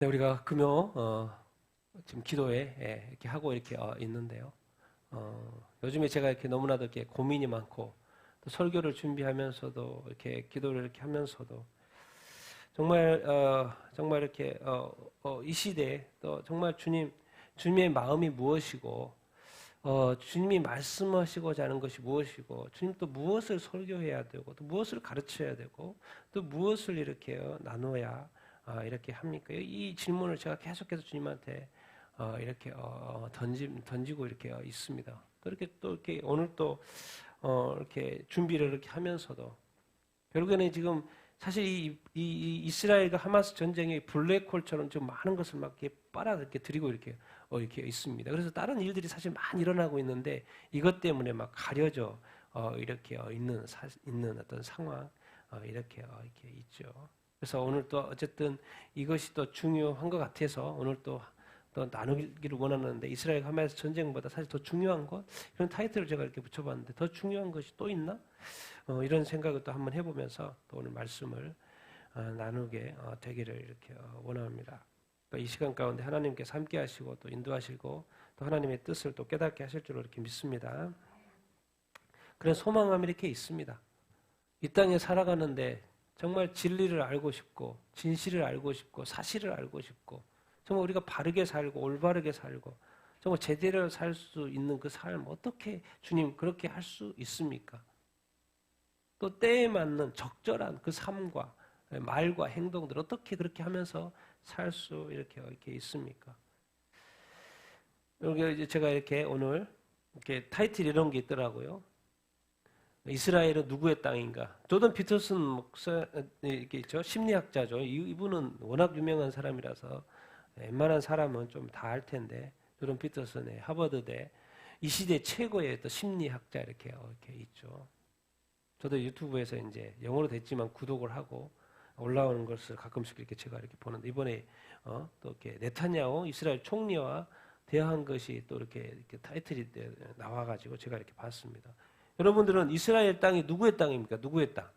네, 우리가 금요 지금 기도회 이렇게 하고 이렇게 있는데요. 요즘에 제가 이렇게 너무나도 이렇게 고민이 많고 또 설교를 준비하면서도 이렇게 기도를 이렇게 하면서도 정말 이렇게 이 시대에 또 정말 주님의 마음이 무엇이고 주님이 말씀하시고자 하는 것이 무엇이고 주님 또 무엇을 설교해야 되고 또 무엇을 가르쳐야 되고 또 무엇을 이렇게 나눠야 이렇게 합니까? 이 질문을 제가 계속해서 주님한테 이렇게 던지고 이렇게 있습니다. 또 이렇게 오늘 또 이렇게 준비를 이렇게 하면서도 결국에는 지금 사실 이 이스라엘과 하마스 전쟁의 블랙홀처럼 좀 많은 것을 막 이렇게 빨아 이렇게 들이고 이렇게 있습니다. 그래서 다른 일들이 사실 많이 일어나고 있는데 이것 때문에 막 가려져 이렇게 있는 어떤 상황 이렇게 있죠. 그래서 오늘 또 어쨌든 이것이 또 중요한 것 같아서 오늘 또 나누기를 원하는데 이스라엘 하마스 전쟁보다 사실 더 중요한 것 이런 타이틀을 제가 이렇게 붙여봤는데 더 중요한 것이 또 있나? 이런 생각을 또 한번 해보면서 또 오늘 말씀을 나누게 되기를 이렇게 원합니다. 이 시간 가운데 하나님께서 함께 하시고 또 인도하시고 또 하나님의 뜻을 또 깨닫게 하실 줄로 이렇게 믿습니다. 그런 소망함이 이렇게 있습니다. 이 땅에 살아가는데 정말 진리를 알고 싶고 진실을 알고 싶고 사실을 알고 싶고 정말 우리가 바르게 살고 올바르게 살고 정말 제대로 살 수 있는 그 삶 어떻게 주님 그렇게 할 수 있습니까? 또 때에 맞는 적절한 그 삶과 말과 행동들 어떻게 그렇게 하면서 살 수 이렇게 있습니까? 여기 이제 제가 이렇게 오늘 이렇게 타이틀 이런 게 있더라고요. 이스라엘은 누구의 땅인가? 조던 피터슨 목사 이게 있죠. 심리학자죠. 이분은 워낙 유명한 사람이라서 웬만한 사람은 좀 다 알 텐데 조던 피터슨의 하버드대 이 시대 최고의 또 심리학자 이렇게 있죠. 저도 유튜브에서 이제 영어로 됐지만 구독을 하고 올라오는 것을 가끔씩 이렇게 제가 이렇게 보는데 이번에 또 이렇게 네타냐후 이스라엘 총리와 대화한 것이 또 이렇게 타이틀이 나와가지고 제가 이렇게 봤습니다. 여러분들은 이스라엘 땅이 누구의 땅입니까? 누구의 땅?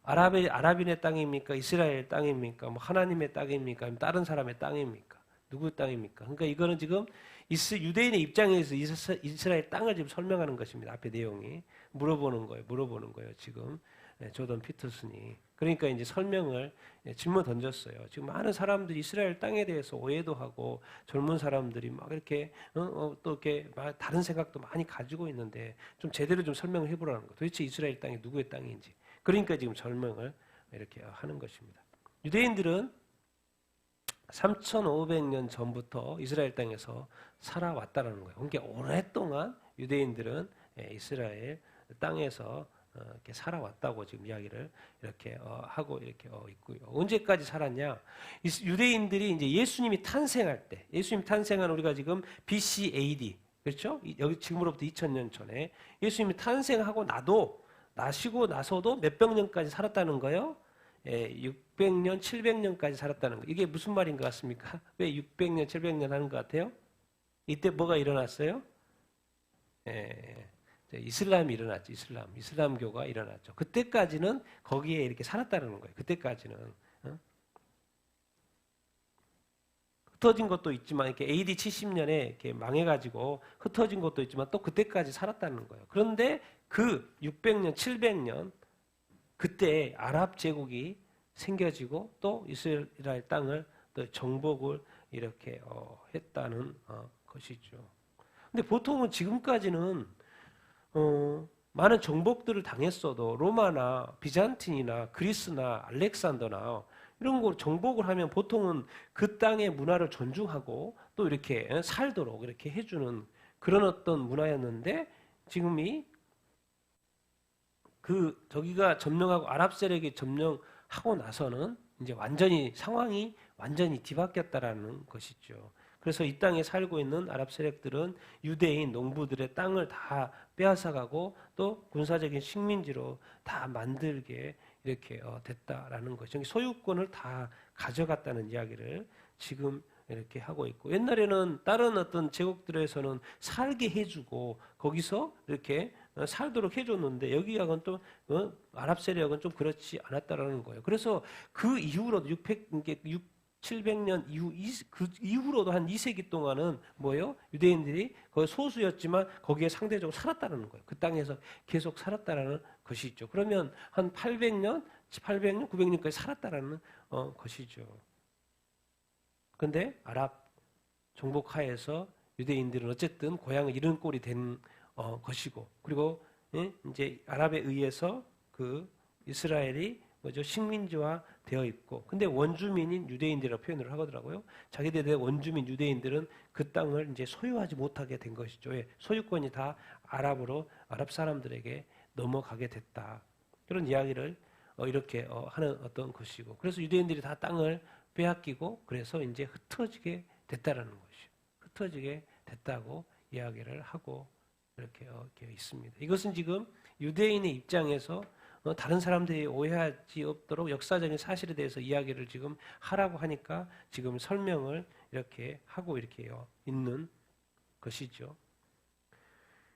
아랍인의 땅입니까? 이스라엘 땅입니까? 뭐 하나님의 땅입니까? 아니면 다른 사람의 땅입니까? 누구의 땅입니까? 그러니까 이거는 지금 유대인의 입장에서 이스라엘 땅을 지금 설명하는 것입니다. 앞에 내용이 물어보는 거예요. 지금 조던 피터슨이 그러니까 이제 설명을 질문 던졌어요. 지금 많은 사람들이 이스라엘 땅에 대해서 오해도 하고 젊은 사람들이 막 이렇게 또 이렇게 다른 생각도 많이 가지고 있는데 좀 제대로 좀 설명을 해보라는 거. 도대체 이스라엘 땅이 누구의 땅인지. 그러니까 지금 설명을 이렇게 하는 것입니다. 유대인들은 3,500년 전부터 이스라엘 땅에서 살아왔다는 거예요. 그러니까 오랫동안 유대인들은 이스라엘 땅에서 이렇게 살아왔다고 지금 이야기를 이렇게 하고 이렇게 있고요. 언제까지 살았냐? 유대인들이 이제 예수님이 탄생할 때, 예수님 탄생한 우리가 지금 BC AD 그렇죠? 여기 지금으로부터 2000년 전에 예수님이 탄생하고 나시고 나서도 몇백 년까지 살았다는 거예요. 600년, 700년까지 살았다는 거. 이게 무슨 말인 것 같습니까? 왜 600년, 700년 하는 것 같아요? 이때 뭐가 일어났어요? 이슬람이 일어났죠. 이슬람교가 일어났죠. 그때까지는 거기에 이렇게 살았다는 거예요. 그때까지는. 흩어진 것도 있지만 이렇게 AD 70년에 이렇게 망해가지고 흩어진 것도 있지만 또 그때까지 살았다는 거예요. 그런데 그 600년, 700년 그때 아랍 제국이 생겨지고 또 이스라엘 땅을 또 정복을 이렇게 했다는 것이죠. 근데 보통은 지금까지는 많은 정복들을 당했어도 로마나 비잔틴이나 그리스나 알렉산더나 이런 거 정복을 하면 보통은 그 땅의 문화를 존중하고 또 이렇게 살도록 이렇게 해주는 그런 어떤 문화였는데 지금이 저기가 점령하고 아랍 세력이 점령하고 나서는 이제 상황이 완전히 뒤바뀌었다라는 것이죠. 그래서 이 땅에 살고 있는 아랍 세력들은 유대인 농부들의 땅을 다 빼앗아가고 또 군사적인 식민지로 다 만들게 이렇게 됐다라는 것이죠. 소유권을 다 가져갔다는 이야기를 지금 이렇게 하고 있고 옛날에는 다른 어떤 제국들에서는 살게 해주고 거기서 이렇게 살도록 해줬는데 여기하고는 또 아랍 세력은 좀 그렇지 않았다라는 거예요. 그래서 그 이후로도 700년 그 이후로도 한 2세기 동안은 뭐예요? 유대인들이 거의 소수였지만 거기에 상대적으로 살았다는 거예요. 그 땅에서 계속 살았다라는 것이죠. 그러면 한 800년, 900년까지 살았다라는 것이죠. 그런데 아랍 정복하에서 유대인들은 어쨌든 고향을 잃은 꼴이 된 것이고, 그리고 이제 아랍에 의해서 그 이스라엘이 식민지화 되어 있고, 근데 원주민인 유대인들이라고 표현을 하더라고요. 자기들의 원주민 유대인들은 그 땅을 이제 소유하지 못하게 된 것이죠. 소유권이 다 아랍 사람들에게 넘어가게 됐다. 그런 이야기를 이렇게 하는 어떤 것이고, 그래서 유대인들이 다 땅을 빼앗기고, 그래서 이제 흩어지게 됐다라는 것이죠. 흩어지게 됐다고 이야기를 하고 이렇게 있습니다. 이것은 지금 유대인의 입장에서 다른 사람들이 오해하지 없도록 역사적인 사실에 대해서 이야기를 지금 하라고 하니까 지금 설명을 이렇게 하고 이렇게 있는 것이죠.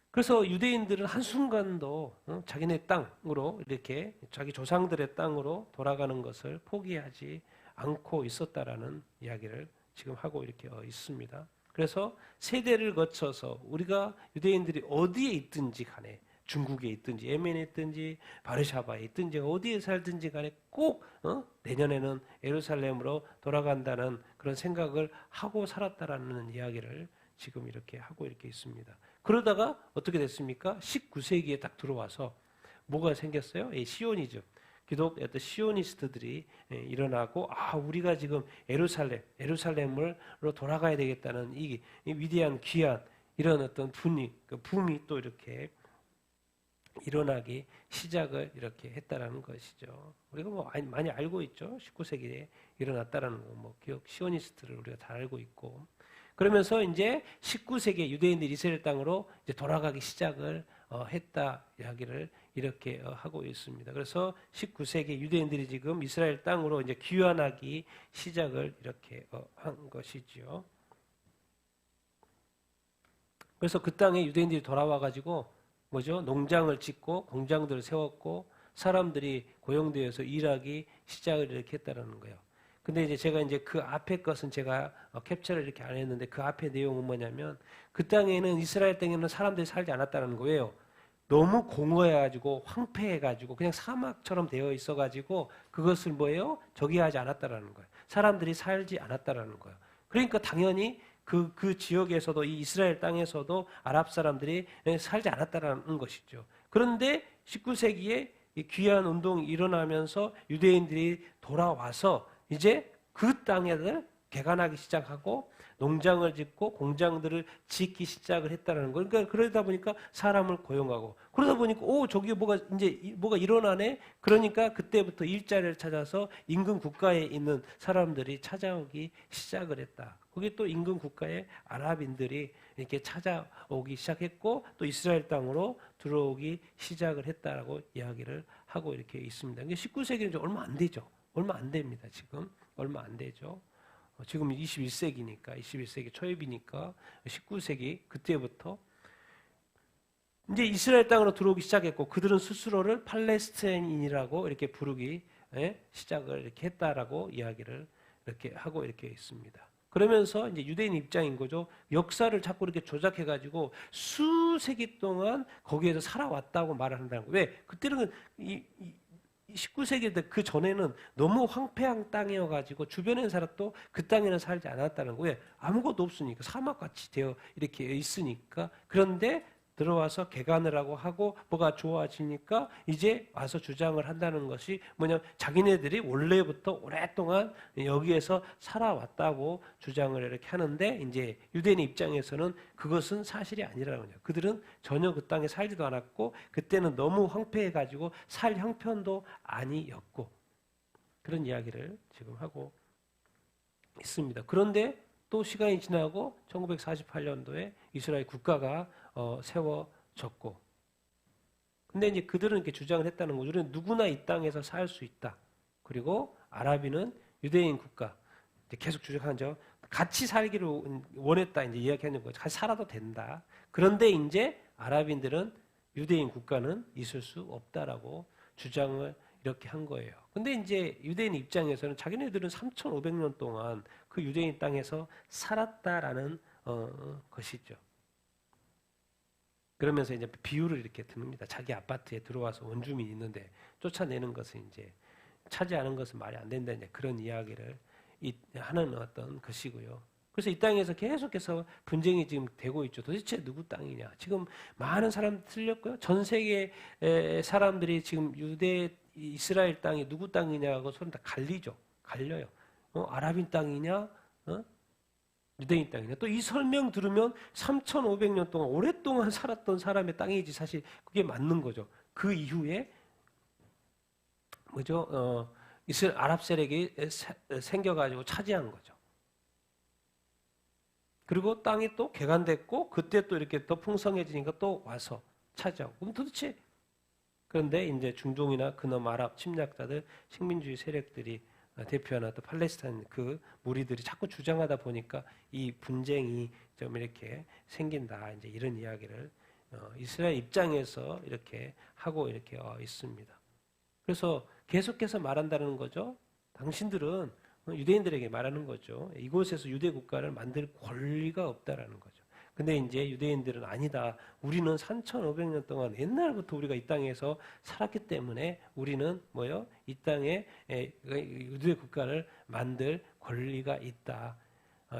그래서 유대인들은 한순간도 자기네 땅으로 이렇게 자기 조상들의 땅으로 돌아가는 것을 포기하지 않고 있었다라는 이야기를 지금 하고 이렇게 있습니다. 그래서 세대를 거쳐서 우리가 유대인들이 어디에 있든지 간에, 중국에 있든지 예멘에 있든지 바르샤바에 있든지 어디에 살든지 간에 꼭 내년에는 예루살렘으로 돌아간다는 그런 생각을 하고 살았다라는 이야기를 지금 이렇게 하고 이렇게 있습니다. 그러다가 어떻게 됐습니까? 19세기에 딱 들어와서 뭐가 생겼어요? 시오니즘. 기독 어떤 시오니스트들이 일어나고, 우리가 지금 예루살렘으로 돌아가야 되겠다는 이 위대한 귀한 이런 어떤 붐이 또 이렇게 일어나기 시작을 이렇게 했다라는 것이죠. 우리가 뭐 많이 알고 있죠. 19세기에 일어났다라는 거, 뭐 기독 시오니스트를 우리가 잘 알고 있고, 그러면서 이제 19세기에 유대인들이 이스라엘 땅으로 이제 돌아가기 시작을 했다 이야기를 이렇게 하고 있습니다. 그래서 19세기 유대인들이 지금 이스라엘 땅으로 이제 귀환하기 시작을 이렇게 한 것이지요. 그래서 그 땅에 유대인들이 돌아와 가지고 농장을 짓고 공장들을 세웠고 사람들이 고용되어서 일하기 시작을 이렇게 했다라는 거예요. 근데 이제 제가 이제 그 앞에 것은 제가 캡처를 이렇게 안 했는데, 그 앞에 내용은 뭐냐면, 그 땅에는, 이스라엘 땅에는 사람들이 살지 않았다는 거예요. 너무 공허해가지고 황폐해가지고 그냥 사막처럼 되어 있어가지고 그것을 저기하지 않았다라는 거예요. 사람들이 살지 않았다라는 거예요. 그러니까 당연히 그 지역에서도, 이 이스라엘 땅에서도 아랍 사람들이 살지 않았다라는 것이죠. 그런데 19세기에 이 귀환 운동이 일어나면서 유대인들이 돌아와서 이제 그 땅에를 개간하기 시작하고 농장을 짓고 공장들을 짓기 시작을 했다는 거예요. 그러니까 그러다 보니까 사람을 고용하고, 그러다 보니까 저기 뭐가 일어나네. 그러니까 그때부터 일자리를 찾아서 인근 국가에 있는 사람들이 찾아오기 시작을 했다. 거기 또 인근 국가의 아랍인들이 이렇게 찾아오기 시작했고, 또 이스라엘 땅으로 들어오기 시작을 했다라고 이야기를 하고 이렇게 있습니다. 19세기는 얼마 안 되죠. 얼마 안 됩니다. 지금 얼마 안 되죠. 지금 21세기니까 21세기 초입이니까 19세기 그때부터 이제 이스라엘 땅으로 들어오기 시작했고, 그들은 스스로를 팔레스타인이라고 이렇게 부르기 시작을 이렇게 했다라고 이야기를 이렇게 하고 이렇게 있습니다. 그러면서 이제 유대인 입장인 거죠. 역사를 자꾸 이렇게 조작해가지고 수세기 동안 거기에서 살아왔다고 말을 한다는 거예요. 왜? 그때는 19세기 때 그 전에는 너무 황폐한 땅이어가지고 주변에 살았도 그 땅에는 살지 않았다는 거예요. 아무것도 없으니까, 사막같이 되어 이렇게 있으니까. 그런데 들어와서 개간을 하고 뭐가 좋아지니까 이제 와서 주장을 한다는 것이 뭐냐면, 자기네들이 원래부터 오랫동안 여기에서 살아왔다고 주장을 이렇게 하는데, 이제 유대인 입장에서는 그것은 사실이 아니라는 거죠. 그들은 전혀 그 땅에 살지도 않았고 그때는 너무 황폐해가지고 살 형편도 아니었고, 그런 이야기를 지금 하고 있습니다. 그런데 또 시간이 지나고 1948년도에 이스라엘 국가가 세워졌고, 근데 이제 그들은 이렇게 주장을 했다는 거죠. 우리는 누구나 이 땅에서 살 수 있다. 그리고 아랍인은 유대인 국가, 이제 계속 주장하죠. 같이 살기를 원했다. 이제 이야기하는 거죠. 같이 살아도 된다. 그런데 이제 아랍인들은 유대인 국가는 있을 수 없다라고 주장을 이렇게 한 거예요. 근데 이제 유대인 입장에서는 자기네들은 3,500년 동안 그 유대인 땅에서 살았다라는 것이죠. 그러면서 이제 비유를 이렇게 듭니다. 자기 아파트에 들어와서 원주민이 있는데 쫓아내는 것은 이제 차지하는 것은 말이 안 된다. 이제 그런 이야기를 하는 어떤 것이고요. 그래서 이 땅에서 계속해서 분쟁이 지금 되고 있죠. 도대체 누구 땅이냐? 지금 많은 사람 틀렸고요. 전 세계 사람들이 지금 이스라엘 땅이 누구 땅이냐고 서로 다 갈리죠. 갈려요. 아랍인 땅이냐? 유대인 땅이냐? 또 이 설명 들으면 3,500년 동안 오랫동안 살았던 사람의 땅이지 사실 그게 맞는 거죠. 그 이후에 뭐죠? 아랍 세력이 생겨가지고 차지한 거죠. 그리고 땅이 또 개간됐고 그때 또 이렇게 더 풍성해지니까 또 와서 차지하고. 그럼 도대체 그런데 이제 중동이나 그놈 아랍 침략자들 식민주의 세력들이 대표하는 또 팔레스타인 그 무리들이 자꾸 주장하다 보니까 이 분쟁이 좀 이렇게 생긴다. 이제 이런 이야기를 이스라엘 입장에서 이렇게 하고 이렇게 있습니다. 그래서 계속해서 말한다는 거죠. 당신들은 유대인들에게 말하는 거죠. 이곳에서 유대 국가를 만들 권리가 없다라는 거죠. 근데 이제 유대인들은 아니다. 우리는 3,500년 동안 옛날부터 우리가 이 땅에서 살았기 때문에 우리는 뭐요? 이 땅에 유대 국가를 만들 권리가 있다.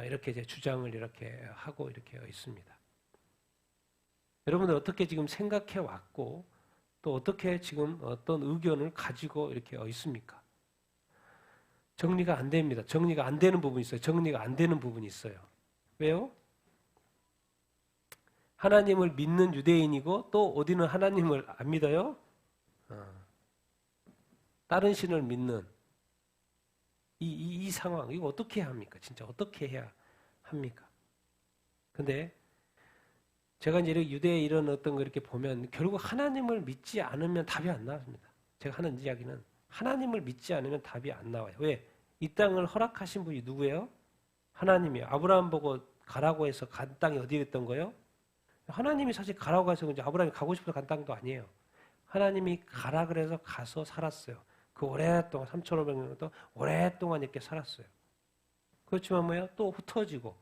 이렇게 이제 주장을 이렇게 하고 이렇게 있습니다. 여러분들 어떻게 지금 생각해 왔고 또 어떻게 지금 어떤 의견을 가지고 이렇게 있습니까? 정리가 안 됩니다. 정리가 안 되는 부분이 있어요. 정리가 안 되는 부분이 있어요. 왜요? 하나님을 믿는 유대인이고 또 어디는 하나님을 안 믿어요? 다른 신을 믿는 이 상황 이거 어떻게 해야 합니까? 진짜 어떻게 해야 합니까? 근데 제가 이제 유대의 이런 어떤 거 이렇게 보면 결국 하나님을 믿지 않으면 답이 안 나옵니다. 제가 하는 이야기는 하나님을 믿지 않으면 답이 안 나와요. 왜? 이 땅을 허락하신 분이 누구예요? 하나님이에요. 아브라함 보고 가라고 해서 간 땅이 어디였던 거예요? 하나님이 사실 가라고 해서 이제 아브라함이 가고 싶어서 간 땅도 아니에요. 하나님이 가라 그래서 가서 살았어요. 그 오랫동안 3,500년 동안 오랫동안 이렇게 살았어요. 그렇지만 뭐예요? 또 흩어지고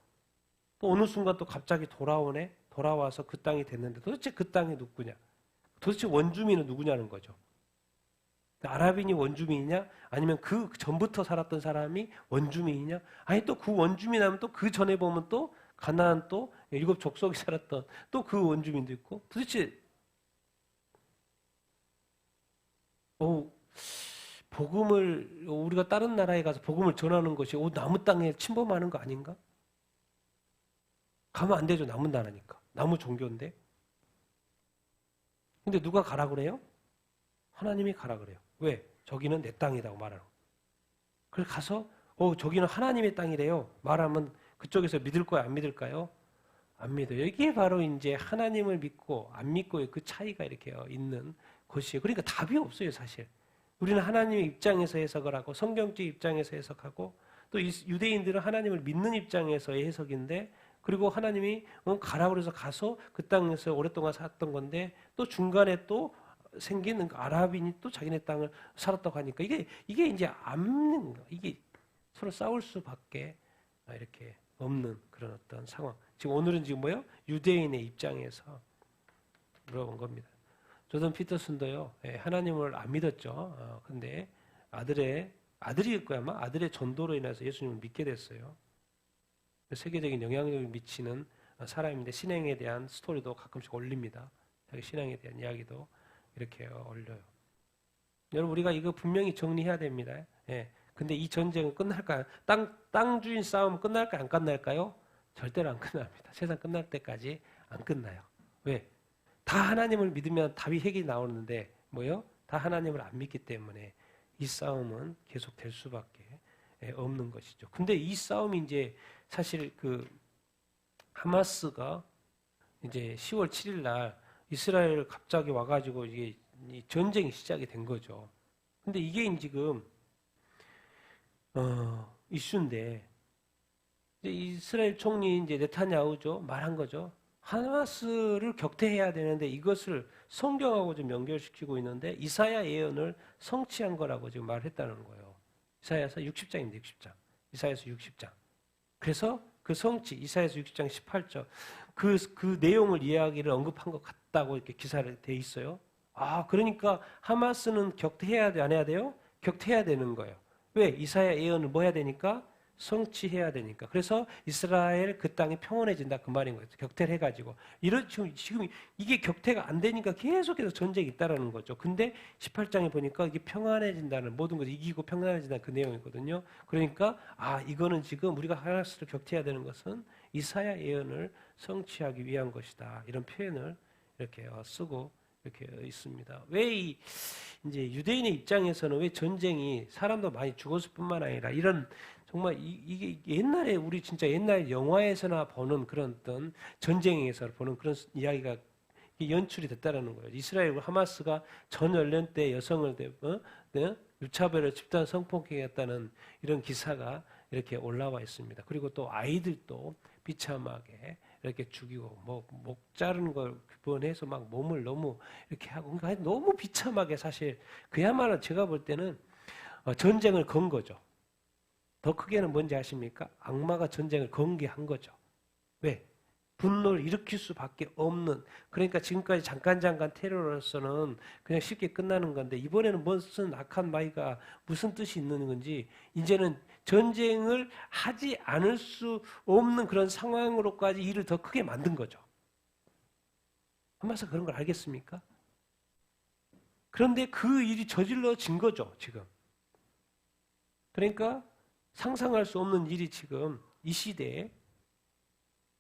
또 어느 순간 또 갑자기 돌아와서 그 땅이 됐는데 도대체 그 땅이 누구냐? 도대체 원주민은 누구냐는 거죠. 아랍인이 원주민이냐? 아니면 그 전부터 살았던 사람이 원주민이냐? 아니 또 그 원주민 하면 또 그 전에 보면 또 가나안 또 7 족속이 살았던 또 그 원주민도 있고 도대체 복음을 우리가 다른 나라에 가서 복음을 전하는 것이 나무 땅에 침범하는 거 아닌가? 가면 안 되죠. 나무 나라니까. 나무 종교인데. 근데 누가 가라 그래요? 하나님이 가라 그래요. 왜? 저기는 내 땅이라고 말하는 거예요. 그래서 가서 저기는 하나님의 땅이래요. 말하면 그쪽에서 믿을 거야, 안 믿을까요? 안 믿어요. 이게 바로 이제 하나님을 믿고 안 믿고의 그 차이가 이렇게 있는 것이에요. 그러니까 답이 없어요, 사실. 우리는 하나님의 입장에서 해석을 하고 성경적 입장에서 해석하고 또 유대인들은 하나님을 믿는 입장에서의 해석인데 그리고 하나님이 가라 그래서 가서 그 땅에서 오랫동안 살았던 건데 또 중간에 또 생기는 아랍인이 또 자기네 땅을 살았다고 하니까 이게 이제 이게 서로 싸울 수밖에 이렇게 없는 그런 어떤 상황. 지금 오늘은 지금 뭐요? 유대인의 입장에서 물어본 겁니다. 조던 피터슨도요. 하나님을 안 믿었죠. 근데 아들일 거야 아마 아들의 전도로 인해서 예수님을 믿게 됐어요. 세계적인 영향력을 미치는 사람인데 신앙에 대한 스토리도 가끔씩 올립니다. 자기 신앙에 대한 이야기도 이렇게 올려요. 여러분 우리가 이거 분명히 정리해야 됩니다. 근데 이 전쟁은 끝날까요? 땅 주인 싸움 끝날까요? 안 끝날까요? 절대로 안 끝납니다. 세상 끝날 때까지 안 끝나요. 왜? 다 하나님을 믿으면 답이 핵이 나오는데 뭐요? 다 하나님을 안 믿기 때문에 이 싸움은 계속 될 수밖에 없는 것이죠. 근데 이 싸움이 이제 사실 그 하마스가 이제 10월 7일 날 이스라엘 갑자기 와가지고 이게 전쟁이 시작이 된 거죠. 근데 이게 지금 이슈인데 이제 이스라엘 총리 이제 네타냐후죠 말한 거죠. 하마스를 격퇴해야 되는데 이것을 성경하고 좀 연결시키고 있는데 이사야 예언을 성취한 거라고 지금 말했다는 거예요. 이사야서 60장입니다. 60장. 이사야서 60장. 그래서 그 성취, 이사야서 60장 18절 그 내용을 이야기를 언급한 것 같다고 이렇게 기사를 돼 있어요. 아, 그러니까 하마스는 격퇴해야 돼, 안 해야 돼요? 격퇴해야 되는 거예요. 왜? 이사야 예언을 뭐 해야 되니까? 성취해야 되니까. 그래서 이스라엘 그 땅이 평온해진다 그 말인 거예요. 격퇴를 해가지고. 지금 이게 격퇴가 안 되니까 계속해서 전쟁이 있다라는 거죠. 근데 18장에 보니까 이게 평안해진다는 모든 것을 이기고 평안해진다는 그 내용이거든요. 그러니까 아, 이거는 지금 우리가 하나스를 격퇴해야 되는 것은 이사야 예언을 성취하기 위한 것이다. 이런 표현을 이렇게 쓰고 이렇게 있습니다. 왜 이제 유대인의 입장에서는 왜 전쟁이 사람도 많이 죽었을 뿐만 아니라 이런 정말 이게 옛날에 우리 진짜 옛날 영화에서나 보는 그런 어떤 전쟁에서 보는 그런 이야기가 연출이 됐다라는 거예요. 이스라엘 하마스가 전 연령대 여성을 네? 유차별을 집단 성폭행했다는 이런 기사가 이렇게 올라와 있습니다. 그리고 또 아이들도 비참하게 이렇게 죽이고 목 자르는 걸 기본해서 막 몸을 너무 이렇게 하고 그러니까 너무 비참하게 사실 그야말로 제가 볼 때는 전쟁을 건 거죠. 더 크게는 뭔지 아십니까? 악마가 전쟁을 건 게 한 거죠. 왜? 분노를 일으킬 수밖에 없는 그러니까 지금까지 잠깐 테러로서는 그냥 쉽게 끝나는 건데 이번에는 무슨 악한 마이가 무슨 뜻이 있는 건지 이제는 전쟁을 하지 않을 수 없는 그런 상황으로까지 일을 더 크게 만든 거죠. 하마스 그런 걸 알겠습니까? 그런데 그 일이 저질러진 거죠, 지금. 그러니까 상상할 수 없는 일이 지금 이 시대에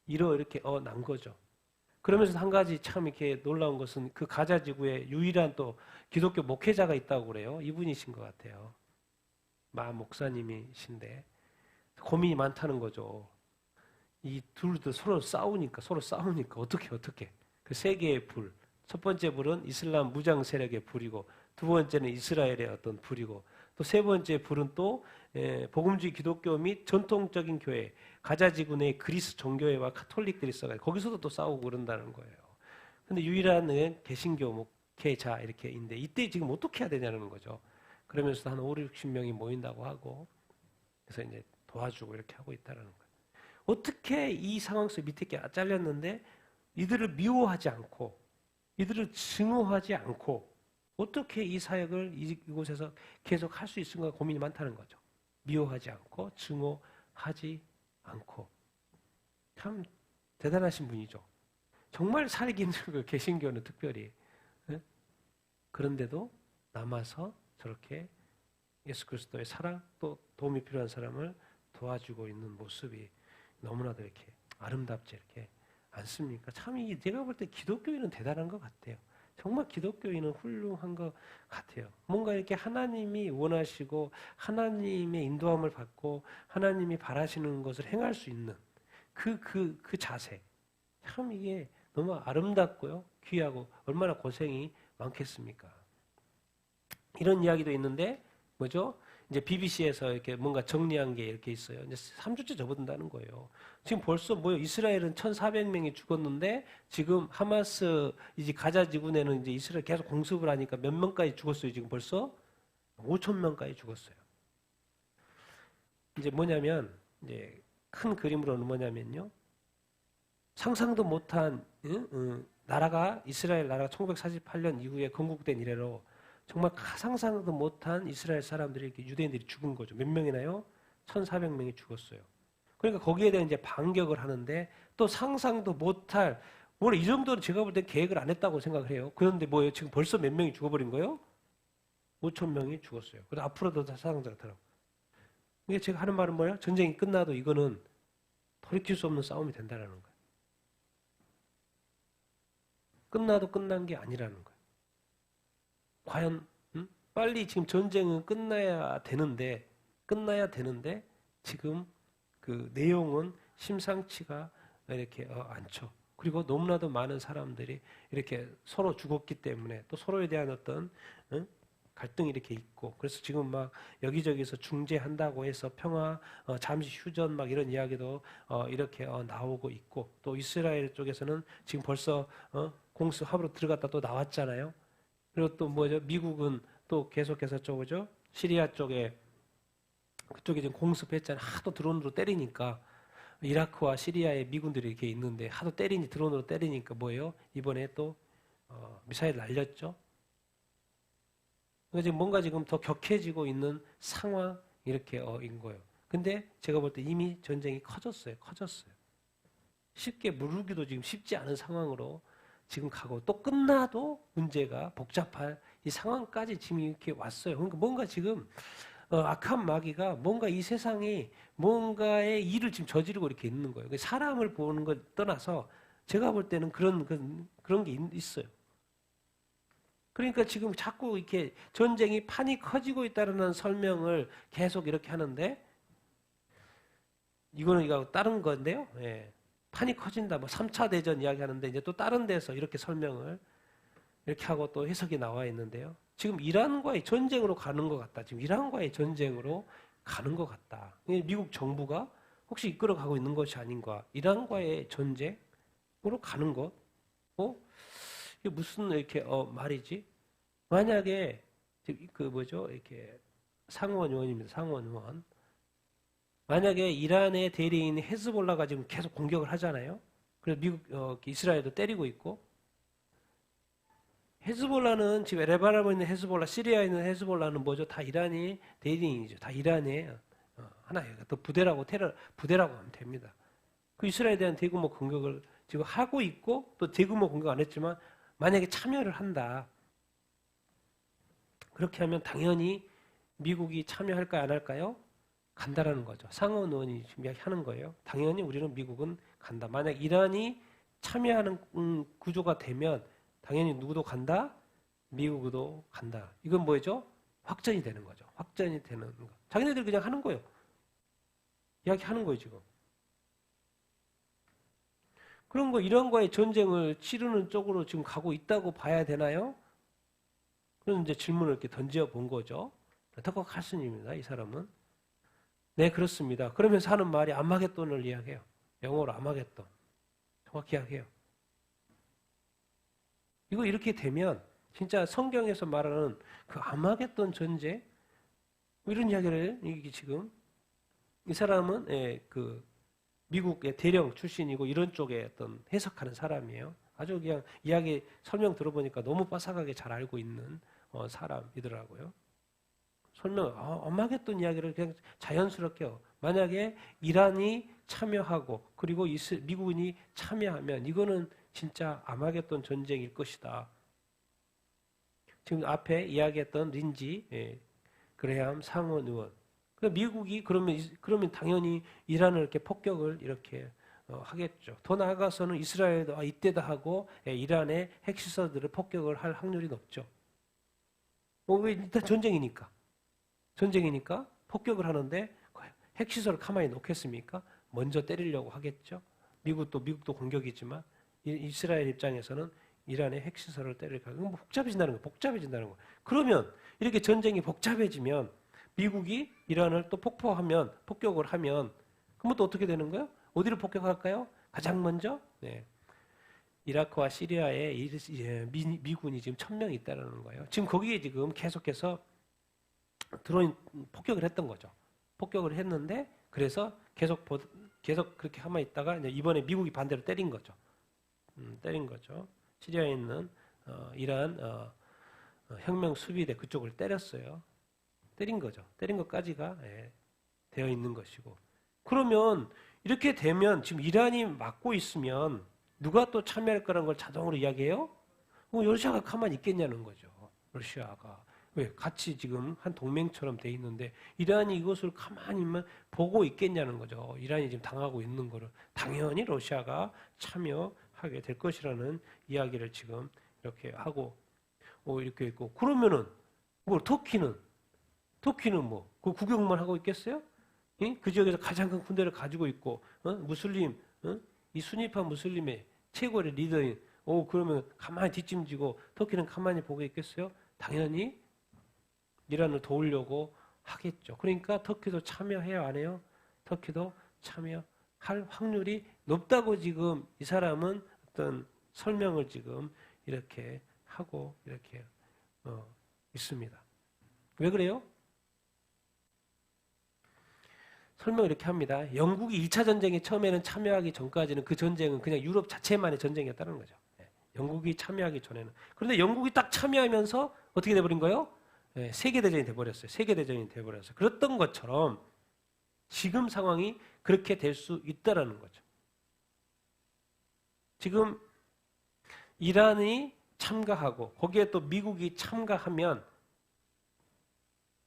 이렇게 난 거죠. 그러면서 한 가지 참 이렇게 놀라운 것은 그 가자 지구에 유일한 또 기독교 목회자가 있다고 그래요. 이분이신 것 같아요. 마 목사님이신데 고민이 많다는 거죠. 이 둘도 서로 싸우니까 어떻게 그 세 개의 불. 첫 번째 불은 이슬람 무장 세력의 불이고 두 번째는 이스라엘의 어떤 불이고 또 세 번째 불은 또 복음주의 기독교 및 전통적인 교회 가자 지구 내 그리스 종교회와 카톨릭들이 있어가지고 거기서도 또 싸우고 그런다는 거예요. 근데 유일한 개신교 목회자 이렇게 있는데 이때 지금 어떻게 해야 되냐는 거죠. 그러면서 한 5, 60명이 모인다고 하고 그래서 이제 도와주고 이렇게 하고 있다는 거예요. 어떻게 이 상황 속 밑에 게 잘렸는데 이들을 미워하지 않고 이들을 증오하지 않고 어떻게 이 사역을 이곳에서 계속 할 수 있을까 고민이 많다는 거죠. 미워하지 않고 증오하지 않고 참 대단하신 분이죠. 정말 살기 힘든 거 개신교는 특별히 그런데도 남아서 저렇게 예수 그리스도의 사랑 또 도움이 필요한 사람을 도와주고 있는 모습이 너무나도 이렇게 아름답지 이렇게 않습니까? 참 제가 볼 때 기독교인은 대단한 것 같아요. 정말 기독교인은 훌륭한 것 같아요. 뭔가 이렇게 하나님이 원하시고 하나님의 인도함을 받고 하나님이 바라시는 것을 행할 수 있는 그 자세. 참 이게 너무 아름답고요. 귀하고 얼마나 고생이 많겠습니까? 이런 이야기도 있는데 뭐죠? 이제 BBC에서 이렇게 뭔가 정리한 게 이렇게 있어요. 이제 3주째 접어든다는 거예요. 지금 벌써 이스라엘은 1,400명이 죽었는데 지금 하마스 이제 가자 지구내는 이제 이스라엘 계속 공습을 하니까 몇 명까지 죽었어요. 지금 벌써 5,000명까지 죽었어요. 이제 뭐냐면 이제 큰 그림으로는 뭐냐면요. 상상도 못한 나라가 이스라엘 나라가 1948년 이후에 건국된 이래로 정말 상상도 못한 이스라엘 사람들이 이렇게 유대인들이 죽은 거죠. 몇 명이나요? 1,400명이 죽었어요. 그러니까 거기에 대한 이제 반격을 하는데 또 상상도 못할 이 정도는 제가 볼 때 계획을 안 했다고 생각을 해요. 그런데 뭐예요? 지금 벌써 몇 명이 죽어버린 거예요? 5,000명이 죽었어요. 그래서 앞으로도 사상자가 더라고. 이게 제가 하는 말은 뭐예요? 전쟁이 끝나도 이거는 돌이킬 수 없는 싸움이 된다는 거예요. 끝나도 끝난 게 아니라는 거예요. 과연 빨리 지금 전쟁은 끝나야 되는데 지금 그 내용은 심상치가 이렇게 않죠. 그리고 너무나도 많은 사람들이 이렇게 서로 죽었기 때문에 또 서로에 대한 어떤 갈등이 이렇게 있고, 그래서 지금 막 여기저기서 중재한다고 해서 평화, 잠시 휴전 막 이런 이야기도 이렇게 나오고 있고, 또 이스라엘 쪽에서는 지금 벌써 공습합으로 들어갔다 또 나왔잖아요. 그리고 또 뭐죠? 미국은 또 계속해서 저거죠? 시리아 쪽에 그쪽에 지금 공습했잖아요. 하도 드론으로 때리니까 이라크와 시리아에 미군들이 이렇게 있는데 하도 때리니 드론으로 때리니까 뭐예요? 이번에 또 미사일 날렸죠. 그러니까 지금 뭔가 지금 더 격해지고 있는 상황 이렇게 인 거예요. 근데 제가 볼 때 이미 전쟁이 커졌어요. 쉽게 무르기도 지금 쉽지 않은 상황으로 지금 가고 또 끝나도 문제가 복잡할 이 상황까지 지금 이렇게 왔어요. 그러니까 뭔가 지금 악한 마귀가 뭔가 이 세상에 뭔가의 일을 지금 저지르고 이렇게 있는 거예요. 사람을 보는 걸 떠나서 제가 볼 때는 그런 게 있어요. 그러니까 지금 자꾸 이렇게 전쟁이 판이 커지고 있다는 설명을 계속 이렇게 하는데 이거는 이거 다른 건데요. 예. 판이 커진다. 뭐 3차 대전 이야기 하는데 이제 또 다른 데서 이렇게 설명을 이렇게 하고 또 해석이 나와 있는데요. 지금 이란과의 전쟁으로 가는 것 같다. 지금 이란과의 전쟁으로 가는 것 같다. 미국 정부가 혹시 이끌어가고 있는 것이 아닌가. 이란과의 전쟁으로 가는 것. 이게 무슨 이렇게 말이지? 만약에 이렇게 상원 의원입니다. 상원 의원. 만약에 이란의 대리인 헤즈볼라가 지금 계속 공격을 하잖아요. 그래서 미국 이스라엘도 때리고 있고. 헤즈볼라는 지금 레바논에 있는 헤즈볼라, 시리아에 있는 헤즈볼라는 뭐죠? 다 이란이 대리인이죠. 다 이란의 하나예요. 또 부대라고 하면 됩니다. 그 이스라엘에 대한 대규모 공격을 지금 하고 있고 또 대규모 공격 안 했지만 만약에 참여를 한다. 그렇게 하면 당연히 미국이 참여할까요? 안 할까요? 간다라는 거죠. 상원 의원이 지금 이야기하는 거예요. 당연히 우리는 미국은 간다. 만약 이란이 참여하는 구조가 되면 당연히 누구도 간다? 미국도 간다. 이건 뭐죠? 확전이 되는 거죠. 확전이 되는 거. 자기네들 그냥 하는 거예요. 이야기하는 거예요, 지금. 그런 거, 이런 거에 전쟁을 치르는 쪽으로 지금 가고 있다고 봐야 되나요? 그런 이제 질문을 이렇게 던져 본 거죠. 터커 칼슨입니다, 이 사람은. 네, 그렇습니다. 그러면서 하는 말이 아마겟돈을 이야기해요. 영어로 아마겟돈. 정확히 이야기해요. 이거 이렇게 되면 진짜 성경에서 말하는 그 아마겟돈 전쟁 이런 이야기를 이게 지금 이 사람은 그 미국의 대령 출신이고 이런 쪽에 어떤 해석하는 사람이에요. 아주 그냥 이야기 설명 들어보니까 너무 빠삭하게 잘 알고 있는 사람이더라고요. 아마겟돈 이야기를 그냥 자연스럽게 만약에 이란이 참여하고 그리고 미국이 참여하면 이거는 진짜 아마겟돈 전쟁일 것이다. 지금 앞에 이야기했던 린지 그레함 상원 의원. 미국이 그러면 당연히 이란을 이렇게 폭격을 이렇게 하겠죠. 더 나아가서는 이스라엘도 이때다 하고 이란의 핵시설들을 폭격을 할 확률이 높죠. 왜 일단 전쟁이니까 폭격을 하는데 핵시설을 가만히 놓겠습니까? 먼저 때리려고 하겠죠. 미국도 공격이지만 이스라엘 입장에서는 이란의 핵시설을 때릴까? 뭐 복잡해진다는 거예요. 그러면 이렇게 전쟁이 복잡해지면 미국이 이란을 또 폭격을 하면 그럼 또 어떻게 되는 거예요? 어디를 폭격할까요? 가장 먼저 이라크와 시리아에 미군이 지금 1000명이 있다는 거예요. 지금 거기에 지금 계속해서 드론 폭격을 했던 거죠. 폭격을 했는데 그래서 계속 그렇게 하만 있다가 이번에 미국이 반대로 때린 거죠. 시리아에 있는 이란 혁명 수비대 그쪽을 때렸어요. 때린 거죠. 때린 것까지가 되어 있는 것이고. 그러면 이렇게 되면 지금 이란이 막고 있으면 누가 또 참여할 거라는 걸 자동으로 이야기해요? 러시아가 가만히 있겠냐는 거죠. 러시아가. 왜? 같이 지금 한 동맹처럼 돼 있는데 이란이 이것을 가만히만 보고 있겠냐는 거죠. 이란이 지금 당하고 있는 거를. 당연히 러시아가 참여하게 될 것이라는 이야기를 지금 이렇게 하고 이렇게 있고. 그러면은 터키는 뭐 그 구경만 하고 있겠어요? 그 지역에서 가장 큰 군대를 가지고 있고 무슬림 이 순위파 무슬림의 최고의 리더인 그러면 가만히 뒷짐지고 터키는 가만히 보고 있겠어요? 당연히 이란을 도우려고 하겠죠. 그러니까 터키도 참여해요, 안 해요? 터키도 참여할 확률이 높다고 지금 이 사람은 어떤 설명을 지금 이렇게 하고 이렇게 있습니다. 왜 그래요? 설명을 이렇게 합니다. 영국이 2차 전쟁에 처음에는 참여하기 전까지는 그 전쟁은 그냥 유럽 자체만의 전쟁이었다는 거죠. 영국이 참여하기 전에는. 그런데 영국이 딱 참여하면서 어떻게 돼버린 거예요? 세계대전이 돼버렸어요. 세계대전이 돼버렸어요. 그랬던 것처럼 지금 상황이 그렇게 될 수 있다라는 거죠. 지금 이란이 참가하고 거기에 또 미국이 참가하면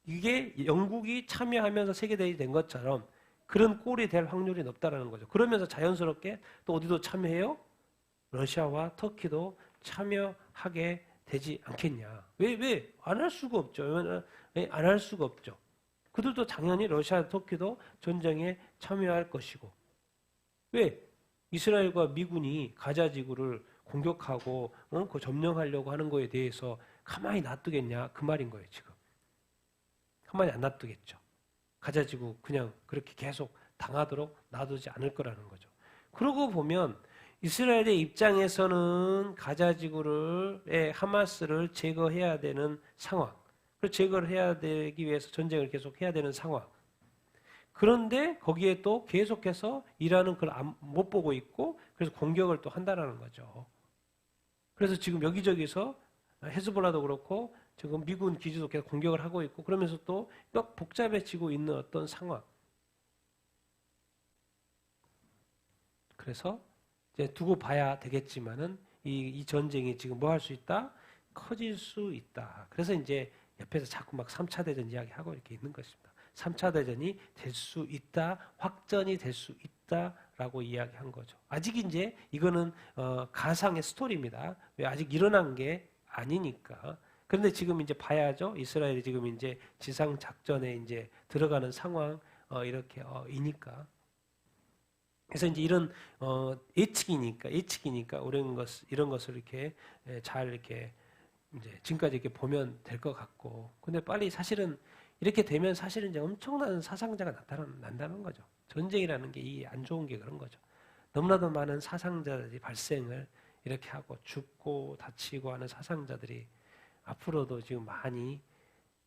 이게 영국이 참여하면서 세계대전이 된 것처럼 그런 꼴이 될 확률이 높다라는 거죠. 그러면서 자연스럽게 또 어디도 참여해요? 러시아와 터키도 참여하게 되지 않겠냐. 왜? 안 할 수가 없죠. 안 할 수가 없죠. 그들도 당연히 러시아, 터키도 전쟁에 참여할 것이고. 왜? 이스라엘과 미군이 가자 지구를 공격하고 그 점령하려고 하는 거에 대해서 가만히 놔두겠냐 그 말인 거예요 지금. 가만히 안 놔두겠죠. 가자 지구 그냥 그렇게 계속 당하도록 놔두지 않을 거라는 거죠. 그러고 보면 이스라엘의 입장에서는 가자 지구를 하마스를 제거해야 되는 상황. 그 제거를 해야 되기 위해서 전쟁을 계속 해야 되는 상황. 그런데 거기에 또 계속해서 이란은 그걸 못 보고 있고 그래서 공격을 또 한다라는 거죠. 그래서 지금 여기저기서 헤즈볼라도 그렇고 지금 미군 기지도 계속 공격을 하고 있고 그러면서 또 막 복잡해지고 있는 어떤 상황. 그래서 이제 두고 봐야 되겠지만은 이 전쟁이 지금 뭐 할 수 있다? 커질 수 있다. 그래서 이제 옆에서 자꾸 막 3차 대전 이야기하고 이렇게 있는 것입니다. 3차 대전이 될 수 있다, 확전이 될 수 있다라고 이야기한 거죠. 아직 이제 이거는 가상의 스토리입니다. 왜 아직 일어난 게 아니니까. 그런데 지금 이제 봐야죠. 이스라엘이 지금 이제 지상 작전에 이제 들어가는 상황 이렇게 이니까. 그래서 이제 이런 예측이니까 이런 것을 이렇게 잘 이렇게 이제 지금까지 이렇게 보면 될 것 같고. 근데 빨리 사실은 이렇게 되면 사실은 이제 엄청난 사상자가 난다는 거죠. 전쟁이라는 게 이 안 좋은 게 그런 거죠. 너무나도 많은 사상자들이 발생을 이렇게 하고 죽고 다치고 하는 사상자들이 앞으로도 지금 많이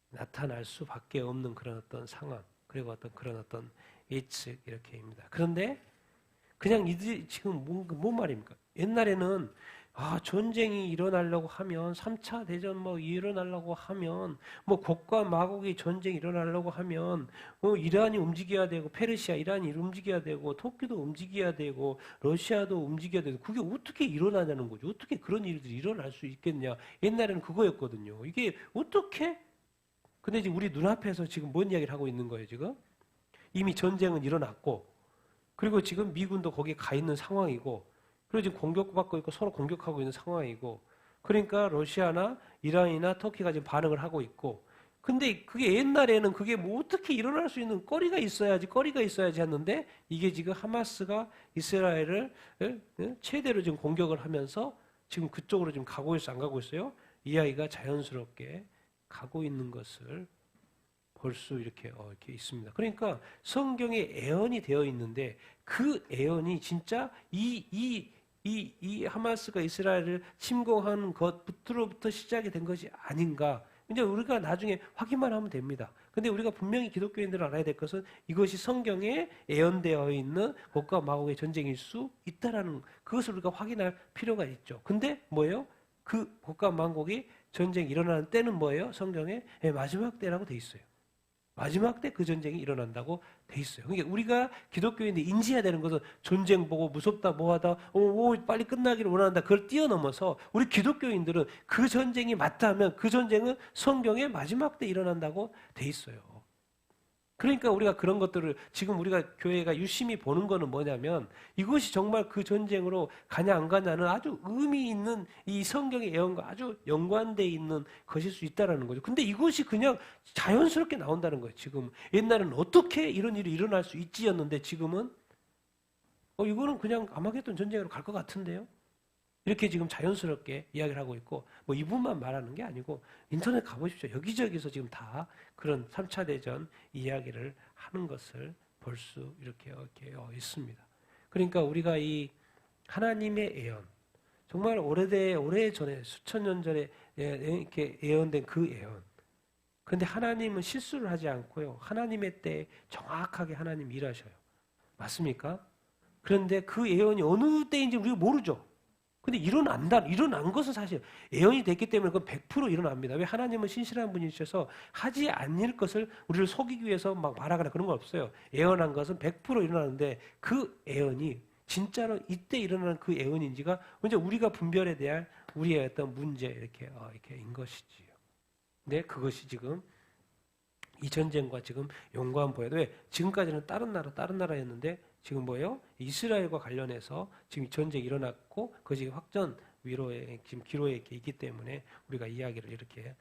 나타날 수밖에 없는 그런 어떤 상황 그리고 그런 어떤 예측 이렇게입니다. 그런데 그냥 이들이 지금 뭔 말입니까? 옛날에는 전쟁이 일어나려고 하면 3차 대전 뭐 일어나려고 하면 뭐 곡과 마곡이 전쟁이 일어나려고 하면 이란이 움직여야 되고 페르시아 이란이 움직여야 되고 터키도 움직여야 되고 러시아도 움직여야 되고 그게 어떻게 일어나냐는 거죠. 어떻게 그런 일들이 일어날 수 있겠냐. 옛날에는 그거였거든요. 이게 어떻게 근데 지금 우리 눈앞에서 지금 뭔 이야기를 하고 있는 거예요, 지금? 이미 전쟁은 일어났고 그리고 지금 미군도 거기에 가 있는 상황이고 그리고 지금 공격받고 있고 서로 공격하고 있는 상황이고 그러니까 러시아나 이란이나 터키가 지금 반응을 하고 있고 근데 그게 옛날에는 그게 뭐 어떻게 일어날 수 있는 거리가 있어야지 했는데 이게 지금 하마스가 이스라엘을 최대로 지금 공격을 하면서 지금 그쪽으로 지금 가고 있어 안 가고 있어요? 이 아이가 자연스럽게 가고 있는 것을 볼 수 이렇게 있습니다. 그러니까 성경에 예언이 되어 있는데 그 예언이 진짜 이 하마스가 이스라엘을 침공하는 것부터 시작이 된 것이 아닌가. 이제 우리가 나중에 확인만 하면 됩니다. 근데 우리가 분명히 기독교인들은 알아야 될 것은 이것이 성경에 예언되어 있는 곡과 마곡의 전쟁일 수 있다라는 그것을 우리가 확인할 필요가 있죠. 근데 뭐예요? 그 곡과 마곡이 전쟁이 일어나는 때는 뭐예요? 성경에 마지막 때라고 돼 있어요. 마지막 때 그 전쟁이 일어난다고 돼 있어요. 그러니까 우리가 기독교인들이 인지해야 되는 것은 전쟁 보고 무섭다 뭐하다 빨리 끝나기를 원한다 그걸 뛰어넘어서 우리 기독교인들은 그 전쟁이 맞다면 그 전쟁은 성경의 마지막 때 일어난다고 돼 있어요. 그러니까 우리가 그런 것들을 지금 우리가 교회가 유심히 보는 거는 뭐냐면 이것이 정말 그 전쟁으로 가냐 안 가냐는 아주 의미 있는 이 성경의 예언과 아주 연관되어 있는 것일 수 있다는 거죠. 근데 이것이 그냥 자연스럽게 나온다는 거예요. 지금 옛날에는 어떻게 이런 일이 일어날 수 있지였는데 지금은 이거는 그냥 아마겟돈 전쟁으로 갈 것 같은데요. 이렇게 지금 자연스럽게 이야기를 하고 있고, 뭐 이분만 말하는 게 아니고 인터넷 가보십시오. 여기저기서 지금 다 그런 3차 대전 이야기를 하는 것을 볼 수 이렇게 있습니다. 그러니까 우리가 이 하나님의 예언, 정말 오래 전에 수천 년 전에 이렇게 예언된 그 예언. 그런데 하나님은 실수를 하지 않고요. 하나님의 때에 정확하게 하나님 일하셔요. 맞습니까? 그런데 그 예언이 어느 때인지 우리가 모르죠. 근데 일어난 것은 사실 예언이 됐기 때문에 그건 100% 일어납니다. 왜? 하나님은 신실한 분이셔서 하지 않을 것을 우리를 속이기 위해서 막 말하거나 그런 거 없어요. 예언한 것은 100% 일어나는데 그 예언이 진짜로 이때 일어나는 그 예언인지가 먼저 우리가 분별에 대한 우리의 어떤 문제 이렇게인 것이지요. 네, 그것이 지금 이 전쟁과 지금 연관 보여도 왜? 지금까지는 다른 나라였는데 지금 뭐예요? 이스라엘과 관련해서 지금 전쟁이 일어났고 그것이 확전 위로에 지금 기로에 이렇게 있기 때문에 우리가 이야기를 이렇게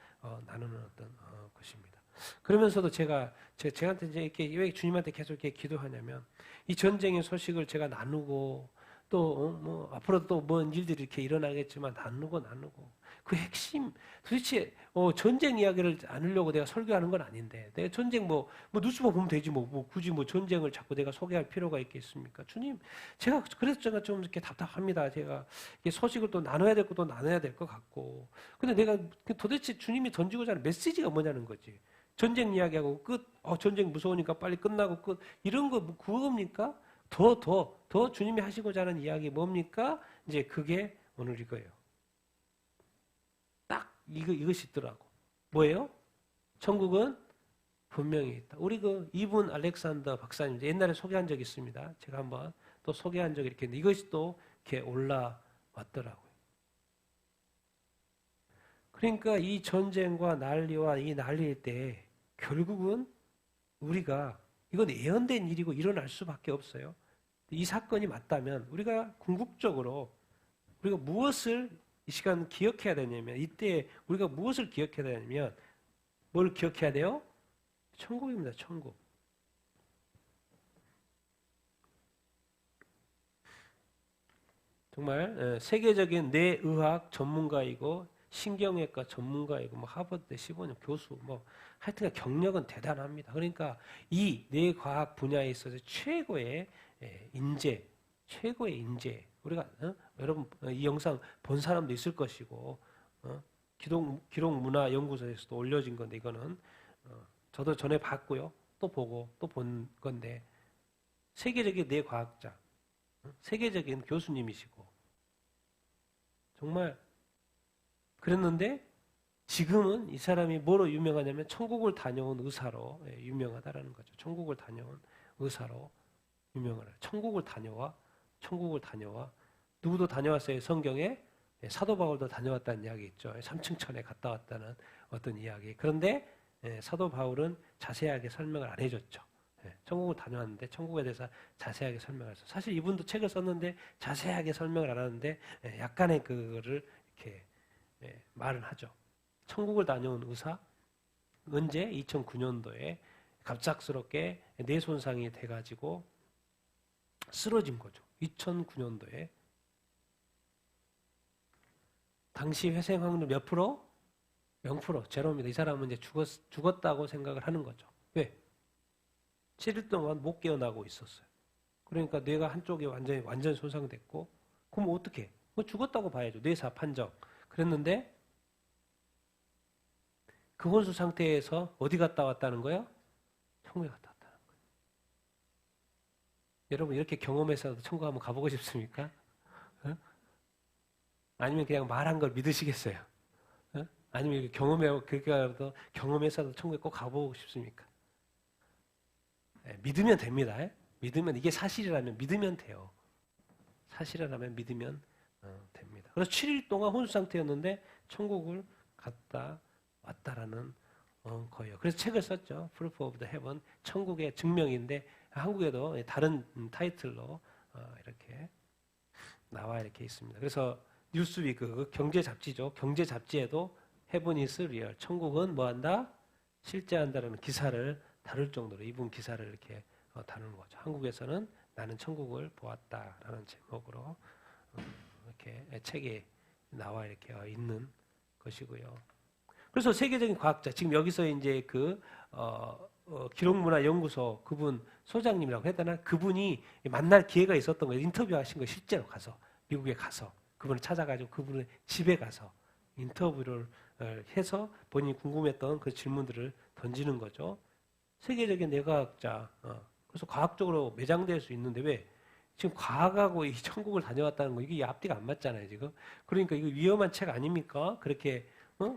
나누는 어떤 것입니다. 그러면서도 제한테 이제 이렇게 왜 주님한테 계속 이렇게 기도하냐면 이 전쟁의 소식을 제가 나누고 또 뭐 앞으로도 또 뭔 일들이 이렇게 일어나겠지만 나누고 그 핵심 도대체 전쟁 이야기를 나누려고 내가 설교하는 건 아닌데 내가 전쟁 뭐 뉴스만 보면 되지 뭐 굳이 뭐 전쟁을 자꾸 내가 소개할 필요가 있겠습니까? 주님, 그래서 제가 좀 이렇게 답답합니다. 제가 소식을 또 나눠야 될 것도 나눠야 될 것 같고 근데 내가 도대체 주님이 던지고자 하는 메시지가 뭐냐는 거지. 전쟁 이야기하고 끝. 전쟁 무서우니까 빨리 끝나고 끝. 이런 거 뭐 그겁니까? 더 주님이 하시고자 하는 이야기 뭡니까? 이제 그게 오늘 이거예요. 딱 이것이 있더라고. 뭐예요? 천국은 분명히 있다. 우리 이분 알렉산더 박사님 옛날에 소개한 적 있습니다. 제가 한번 또 소개한 적이 이렇게 있는데 이것이 또 이렇게 올라왔더라고요. 그러니까 이 전쟁과 난리와 이 난리일 때 결국은 우리가 이건 예언된 일이고 일어날 수밖에 없어요. 이 사건이 맞다면 우리가 궁극적으로 우리가 무엇을 이 시간 기억해야 되냐면 이때 우리가 무엇을 기억해야 되냐면 뭘 기억해야 돼요? 천국입니다. 천국. 정말 세계적인 뇌의학 전문가이고 신경외과 전문가이고 뭐 하버드 15년 교수 뭐 하여튼 경력은 대단합니다. 그러니까 이 뇌과학 분야에 있어서 최고의 인재, 최고의 인재. 우리가 여러분 이 영상 본 사람도 있을 것이고 기록문화연구소에서도 올려진 건데 이거는 저도 전에 봤고요. 또 보고 또 본 건데 세계적인 뇌과학자, 세계적인 교수님이시고 정말 그랬는데 지금은 이 사람이 뭐로 유명하냐면 천국을 다녀온 의사로 유명하다라는 거죠. 천국을 다녀온 의사로 유명을 해요. 천국을 다녀와 누구도 다녀왔어요. 성경에 사도 바울도 다녀왔다는 이야기 있죠. 3층 천에 갔다 왔다는 어떤 이야기. 그런데 사도 바울은 자세하게 설명을 안 해줬죠. 천국을 다녀왔는데 천국에 대해서 자세하게 설명을 했어요. 사실 이분도 책을 썼는데 자세하게 설명을 안 하는데 약간의 그거를 이렇게 말은 하죠. 천국을 다녀온 의사 언제 2009년도에 갑작스럽게 뇌 손상이 돼가지고 쓰러진 거죠. 2009년도에 당시 회생 확률 몇 프로? 0%, 제로입니다. 이 사람은 이제 죽었다고 생각을 하는 거죠. 왜? 7일 동안 못 깨어나고 있었어요. 그러니까 뇌가 한쪽이 완전히 손상됐고, 그럼 어떻게? 뭐 죽었다고 봐야죠. 뇌사 판정. 그랬는데 그 혼수 상태에서 어디 갔다 왔다는 거예요? 천국에 갔다 왔다는 거예요. 여러분 이렇게 경험해서 천국 한번 가보고 싶습니까? 아니면 그냥 말한 걸 믿으시겠어요? 아니면 경험해서도 천국에 꼭 가보고 싶습니까? 믿으면 됩니다. 믿으면 이게 사실이라면 믿으면 돼요. 사실이라면 믿으면 됩니다. 그래서 7일 동안 혼수 상태였는데 천국을 갔다 왔다라는 거예요. 그래서 책을 썼죠. Proof of the Heaven, 천국의 증명인데 한국에도 다른 타이틀로 이렇게 나와 이렇게 있습니다. 그래서 뉴스위크 경제 잡지죠. 경제 잡지에도 Heaven is real, 천국은 뭐한다? 실제한다라는 기사를 다룰 정도로 이분 기사를 이렇게 다루는 거죠. 한국에서는 나는 천국을 보았다라는 제목으로 이렇게 책에 나와 이렇게 있는 것이고요. 그래서 세계적인 과학자, 지금 여기서 이제 기록문화연구소 그분 소장님이라고 해야 되나? 그분이 만날 기회가 있었던 거예요. 인터뷰하신 거 실제로 가서 미국에 가서 그분을 찾아가지고 그분의 집에 가서 인터뷰를 해서 본인이 궁금했던 그 질문들을 던지는 거죠. 세계적인 뇌과학자. 그래서 과학적으로 매장될 수 있는데 왜? 지금 과학하고 이 천국을 다녀왔다는 거 이게 앞뒤가 안 맞잖아요 지금. 그러니까 이거 위험한 책 아닙니까? 그렇게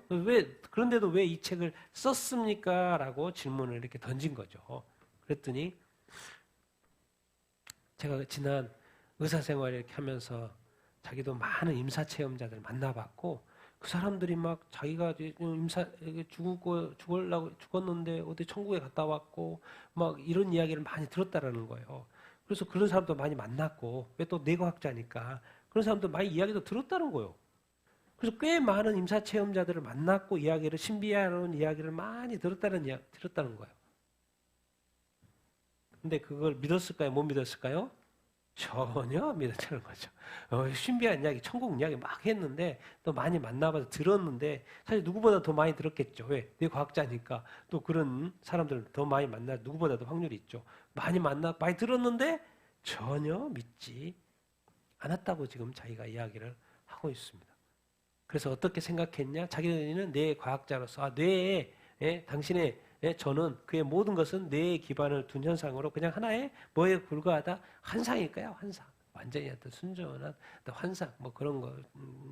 왜 그런데도 왜 이 책을 썼습니까? 라고 질문을 이렇게 던진 거죠. 그랬더니 제가 지난 의사생활 이렇게 하면서 자기도 많은 임사 체험자들 만나봤고 그 사람들이 막 자기가 임사 죽었는데 어디 천국에 갔다 왔고 막 이런 이야기를 많이 들었다라는 거예요. 그래서 그런 사람도 많이 만났고 왜 또 뇌과학자니까 그런 사람도 많이 이야기도 들었다는 거예요. 그래서 꽤 많은 임사 체험자들을 만났고 이야기를 신비한 이야기를 많이 들었다는 거예요. 근데 그걸 믿었을까요? 못 믿었을까요? 전혀 안 믿었다는 거죠. 신비한 이야기, 천국 이야기 막 했는데 또 많이 만나봐서 들었는데 사실 누구보다 더 많이 들었겠죠. 왜? 내 과학자니까 또 그런 사람들을 더 많이 만날 누구보다도 확률이 있죠. 많이 들었는데 전혀 믿지 않았다고 지금 자기가 이야기를 하고 있습니다. 그래서 어떻게 생각했냐? 자기는 뇌 과학자로서 뇌에 당신의 저는 그의 모든 것은 뇌에 기반을 둔 현상으로 그냥 하나의 뭐에 불과하다 환상일까요? 환상. 완전히 어떤 순전한 환상 뭐 그런 거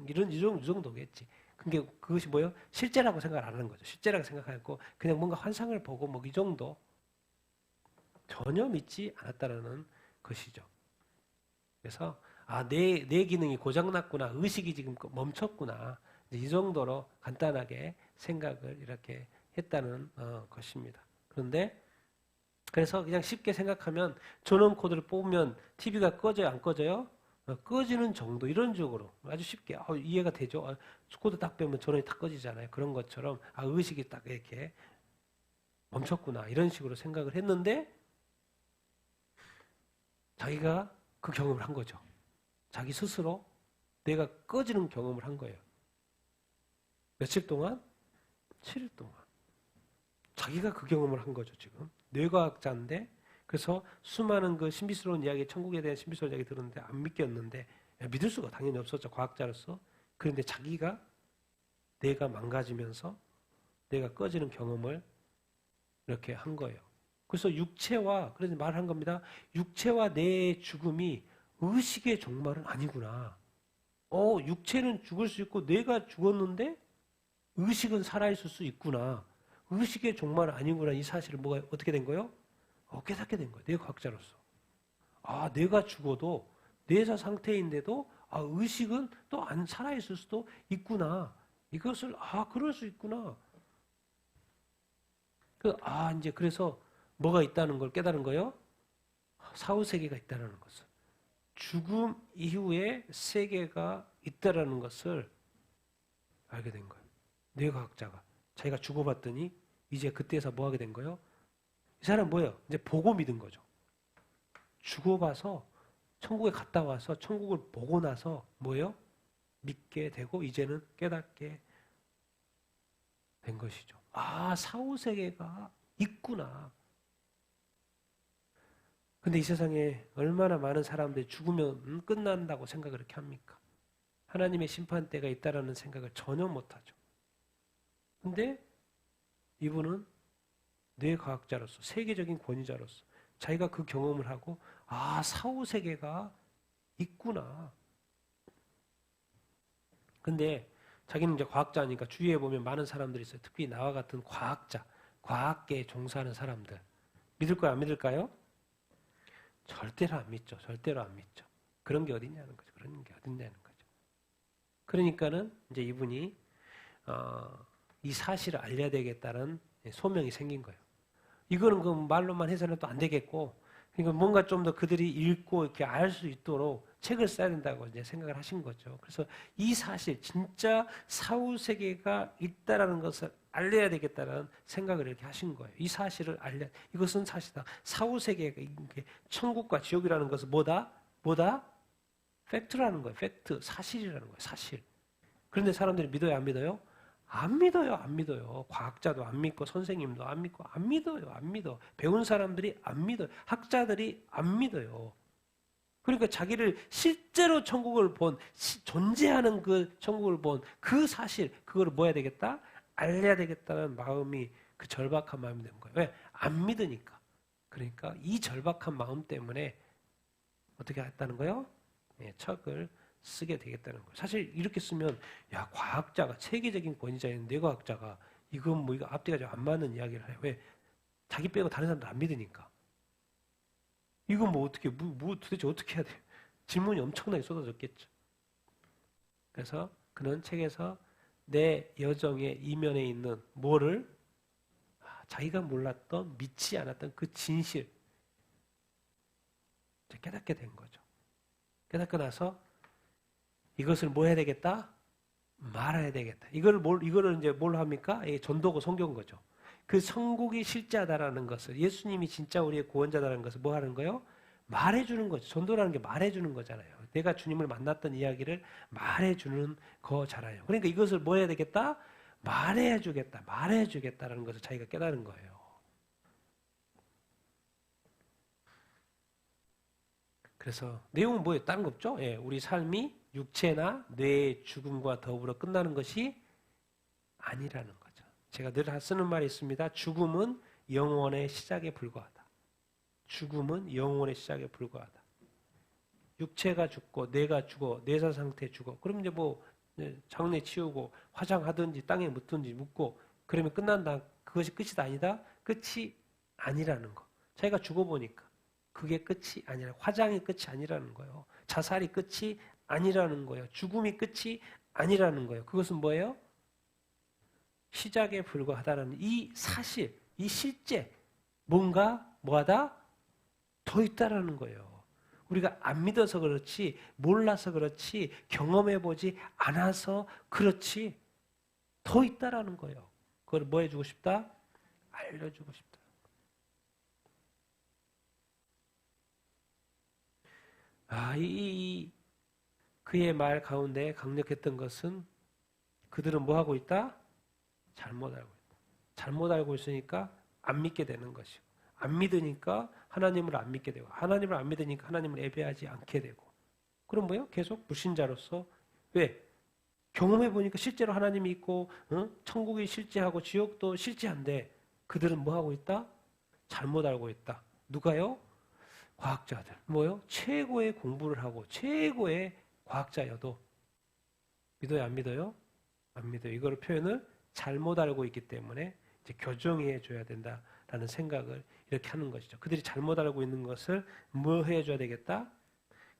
이 정도겠지. 근데 그것이 뭐예요? 실제라고 생각을 안 하는 거죠. 실제라고 생각하고 그냥 뭔가 환상을 보고 뭐 이 정도 전혀 믿지 않았다라는 것이죠. 그래서 내 기능이 고장났구나. 의식이 지금 멈췄구나. 이 정도로 간단하게 생각을 이렇게 했다는 것입니다. 그래서 그냥 쉽게 생각하면 전원 코드를 뽑으면 TV가 꺼져요? 안 꺼져요? 꺼지는 정도 이런 식으로 아주 쉽게 이해가 되죠? 코드 딱 빼면 전원이 딱 꺼지잖아요. 그런 것처럼 의식이 딱 이렇게 멈췄구나. 이런 식으로 생각을 했는데 자기가 그 경험을 한 거죠. 자기 스스로 내가 꺼지는 경험을 한 거예요. 며칠 동안? 7일 동안. 자기가 그 경험을 한 거죠, 지금. 뇌과학자인데, 그래서 수많은 그 신비스러운 이야기, 천국에 대한 신비스러운 이야기 들었는데 안 믿겼는데, 믿을 수가 당연히 없었죠, 과학자로서. 그런데 자기가 뇌가 망가지면서 뇌가 꺼지는 경험을 이렇게 한 거예요. 그래서 그래서 말한 겁니다. 육체와 뇌의 죽음이 의식의 종말은 아니구나. 육체는 죽을 수 있고 뇌가 죽었는데 의식은 살아있을 수 있구나. 의식의 종말은 아니구나. 이 사실을 어떻게 된 거예요? 깨닫게 된 거예요. 뇌과학자로서. 뇌가 죽어도 뇌사 상태인데도 의식은 또 안 살아있을 수도 있구나. 이것을 그럴 수 있구나. 이제 그래서 뭐가 있다는 걸 깨달은 거예요? 사후세계가 있다는 것을. 죽음 이후에 세계가 있다라는 것을 알게 된 거예요. 뇌과학자가. 자기가 죽어봤더니 이제 그때에서 뭐 하게 된 거예요? 이 사람 뭐예요? 이제 보고 믿은 거죠. 죽어봐서 천국에 갔다 와서 천국을 보고 나서 뭐예요? 믿게 되고 이제는 깨닫게 된 것이죠. 사후세계가 있구나. 근데 이 세상에 얼마나 많은 사람들이 죽으면 끝난다고 생각을 이렇게 합니까? 하나님의 심판대가 있다라는 생각을 전혀 못하죠. 근데 이분은 뇌과학자로서 세계적인 권위자로서 자기가 그 경험을 하고 사후세계가 있구나. 근데 자기는 이제 과학자니까 주위에 보면 많은 사람들이 있어요. 특히 나와 같은 과학자, 과학계에 종사하는 사람들. 믿을 거야, 안 믿을까요? 절대로 안 믿죠. 절대로 안 믿죠. 그런 게 어딨냐는 거죠. 그런 게 어딨냐는 거죠. 그러니까는 이제 이분이 이 사실을 알려야 되겠다는 소명이 생긴 거예요. 이거는 그 말로만 해서는 또 안 되겠고, 그러니까 뭔가 좀 더 그들이 읽고 이렇게 알 수 있도록 책을 써야 된다고 이제 생각을 하신 거죠. 그래서 이 사실, 진짜 사후 세계가 있다라는 것을 알려야 되겠다는 생각을 이렇게 하신 거예요. 이 사실을 이것은 사실이다. 사후 세계가 천국과 지옥이라는 것은 뭐다? 팩트라는 거예요. 팩트, 사실이라는 거예요. 사실. 그런데 사람들이 믿어요, 안 믿어요? 안 믿어요, 안 믿어요. 과학자도 안 믿고 선생님도 안 믿고 안 믿어요, 안 믿어. 배운 사람들이 안 믿어요. 학자들이 안 믿어요. 그러니까 자기를 실제로 천국을 본, 존재하는 그 천국을 본 그 사실, 그거를 뭐 해야 되겠다? 알려야 되겠다는 마음이 그 절박한 마음이 되는 거예요. 왜? 안 믿으니까. 그러니까 이 절박한 마음 때문에 어떻게 했다는 거예요? 네, 척을 쓰게 되겠다는 거예요. 사실 이렇게 쓰면 야 과학자가 세계적인 권위자인 뇌과학자가 이건 뭐 이거 앞뒤가 좀 안 맞는 이야기를 해요. 왜? 자기 빼고 다른 사람들 안 믿으니까. 이건 뭐 어떻게 뭐 도대체 어떻게 해야 돼요? 질문이 엄청나게 쏟아졌겠죠. 그래서 그는 책에서 내 여정의 이면에 있는 뭐를 자기가 몰랐던 믿지 않았던 그 진실 깨닫게 된 거죠. 깨닫고 나서 이것을 뭐 해야 되겠다? 말해야 되겠다. 이거를 이제 뭘 합니까? 전도고 성경인 거죠. 그 천국이 실제하다라는 것을, 예수님이 진짜 우리의 구원자다라는 것을 뭐 하는 거예요? 말해주는 거죠. 전도라는 게 말해주는 거잖아요. 내가 주님을 만났던 이야기를 말해주는 거잖아요. 그러니까 이것을 뭐 해야 되겠다? 말해주겠다. 말해주겠다라는 것을 자기가 깨달은 거예요. 그래서 내용은 뭐예요? 다른 거 없죠? 예, 우리 삶이 육체나 뇌의 죽음과 더불어 끝나는 것이 아니라는 거죠. 제가 늘 쓰는 말이 있습니다. 죽음은 영원의 시작에 불과하다. 죽음은 영원의 시작에 불과하다. 육체가 죽고 뇌가 죽어 뇌사 상태 죽어. 그럼 이제 뭐 장례 치우고 화장하든지 땅에 묻든지 묻고 그러면 끝난다. 그것이 끝이다 아니다? 끝이 아니라는 거. 자기가 죽어보니까 그게 끝이 아니라 화장이 끝이 아니라는 거예요. 자살이 끝이 아니라는 거예요. 죽음이 끝이 아니라는 거예요. 그것은 뭐예요? 시작에 불과하다는 이 사실, 이 실제 뭔가 뭐하다? 더 있다라는 거예요. 우리가 안 믿어서 그렇지 몰라서 그렇지 경험해보지 않아서 그렇지 더 있다라는 거예요. 그걸 뭐 해주고 싶다? 알려주고 싶다. 그의 말 가운데 강력했던 것은 그들은 뭐 하고 있다? 잘못 알고 있다. 잘못 알고 있으니까 안 믿게 되는 것이고 안 믿으니까 하나님을 안 믿게 되고 하나님을 안 믿으니까 하나님을 예배하지 않게 되고 그럼 뭐요? 계속 불신자로서 왜? 경험해보니까 실제로 하나님이 있고 천국이 실제하고 지옥도 실제한데 그들은 뭐 하고 있다? 잘못 알고 있다. 누가요? 과학자들. 뭐요? 최고의 공부를 하고 최고의 과학자여도 믿어요? 안 믿어요? 안 믿어요. 이거를 표현을 잘못 알고 있기 때문에 이제 교정해 줘야 된다라는 생각을 이렇게 하는 것이죠. 그들이 잘못 알고 있는 것을 뭐 해줘야 되겠다?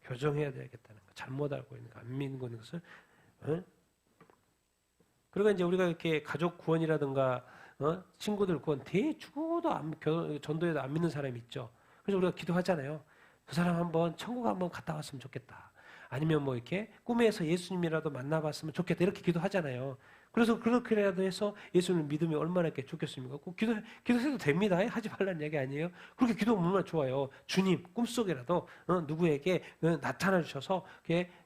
교정해야 되겠다는 거. 잘못 알고 있는 거, 안 믿는 것을. 그리고 이제 우리가 이렇게 가족 구원이라든가 친구들 구원 죽어도 전도에도 안 믿는 사람이 있죠. 그래서 우리가 기도하잖아요. 그 사람 한번 천국 한번 갔다 왔으면 좋겠다. 아니면 뭐 이렇게 꿈에서 예수님이라도 만나봤으면 좋겠다. 이렇게 기도하잖아요. 그래서 그렇게라도 해서 예수님을 믿으면 얼마나 이렇게 좋겠습니까? 기도해도 됩니다. 하지 말라는 얘기 아니에요. 그렇게 기도하면 얼마나 좋아요. 주님 꿈속에라도 누구에게 나타나 주셔서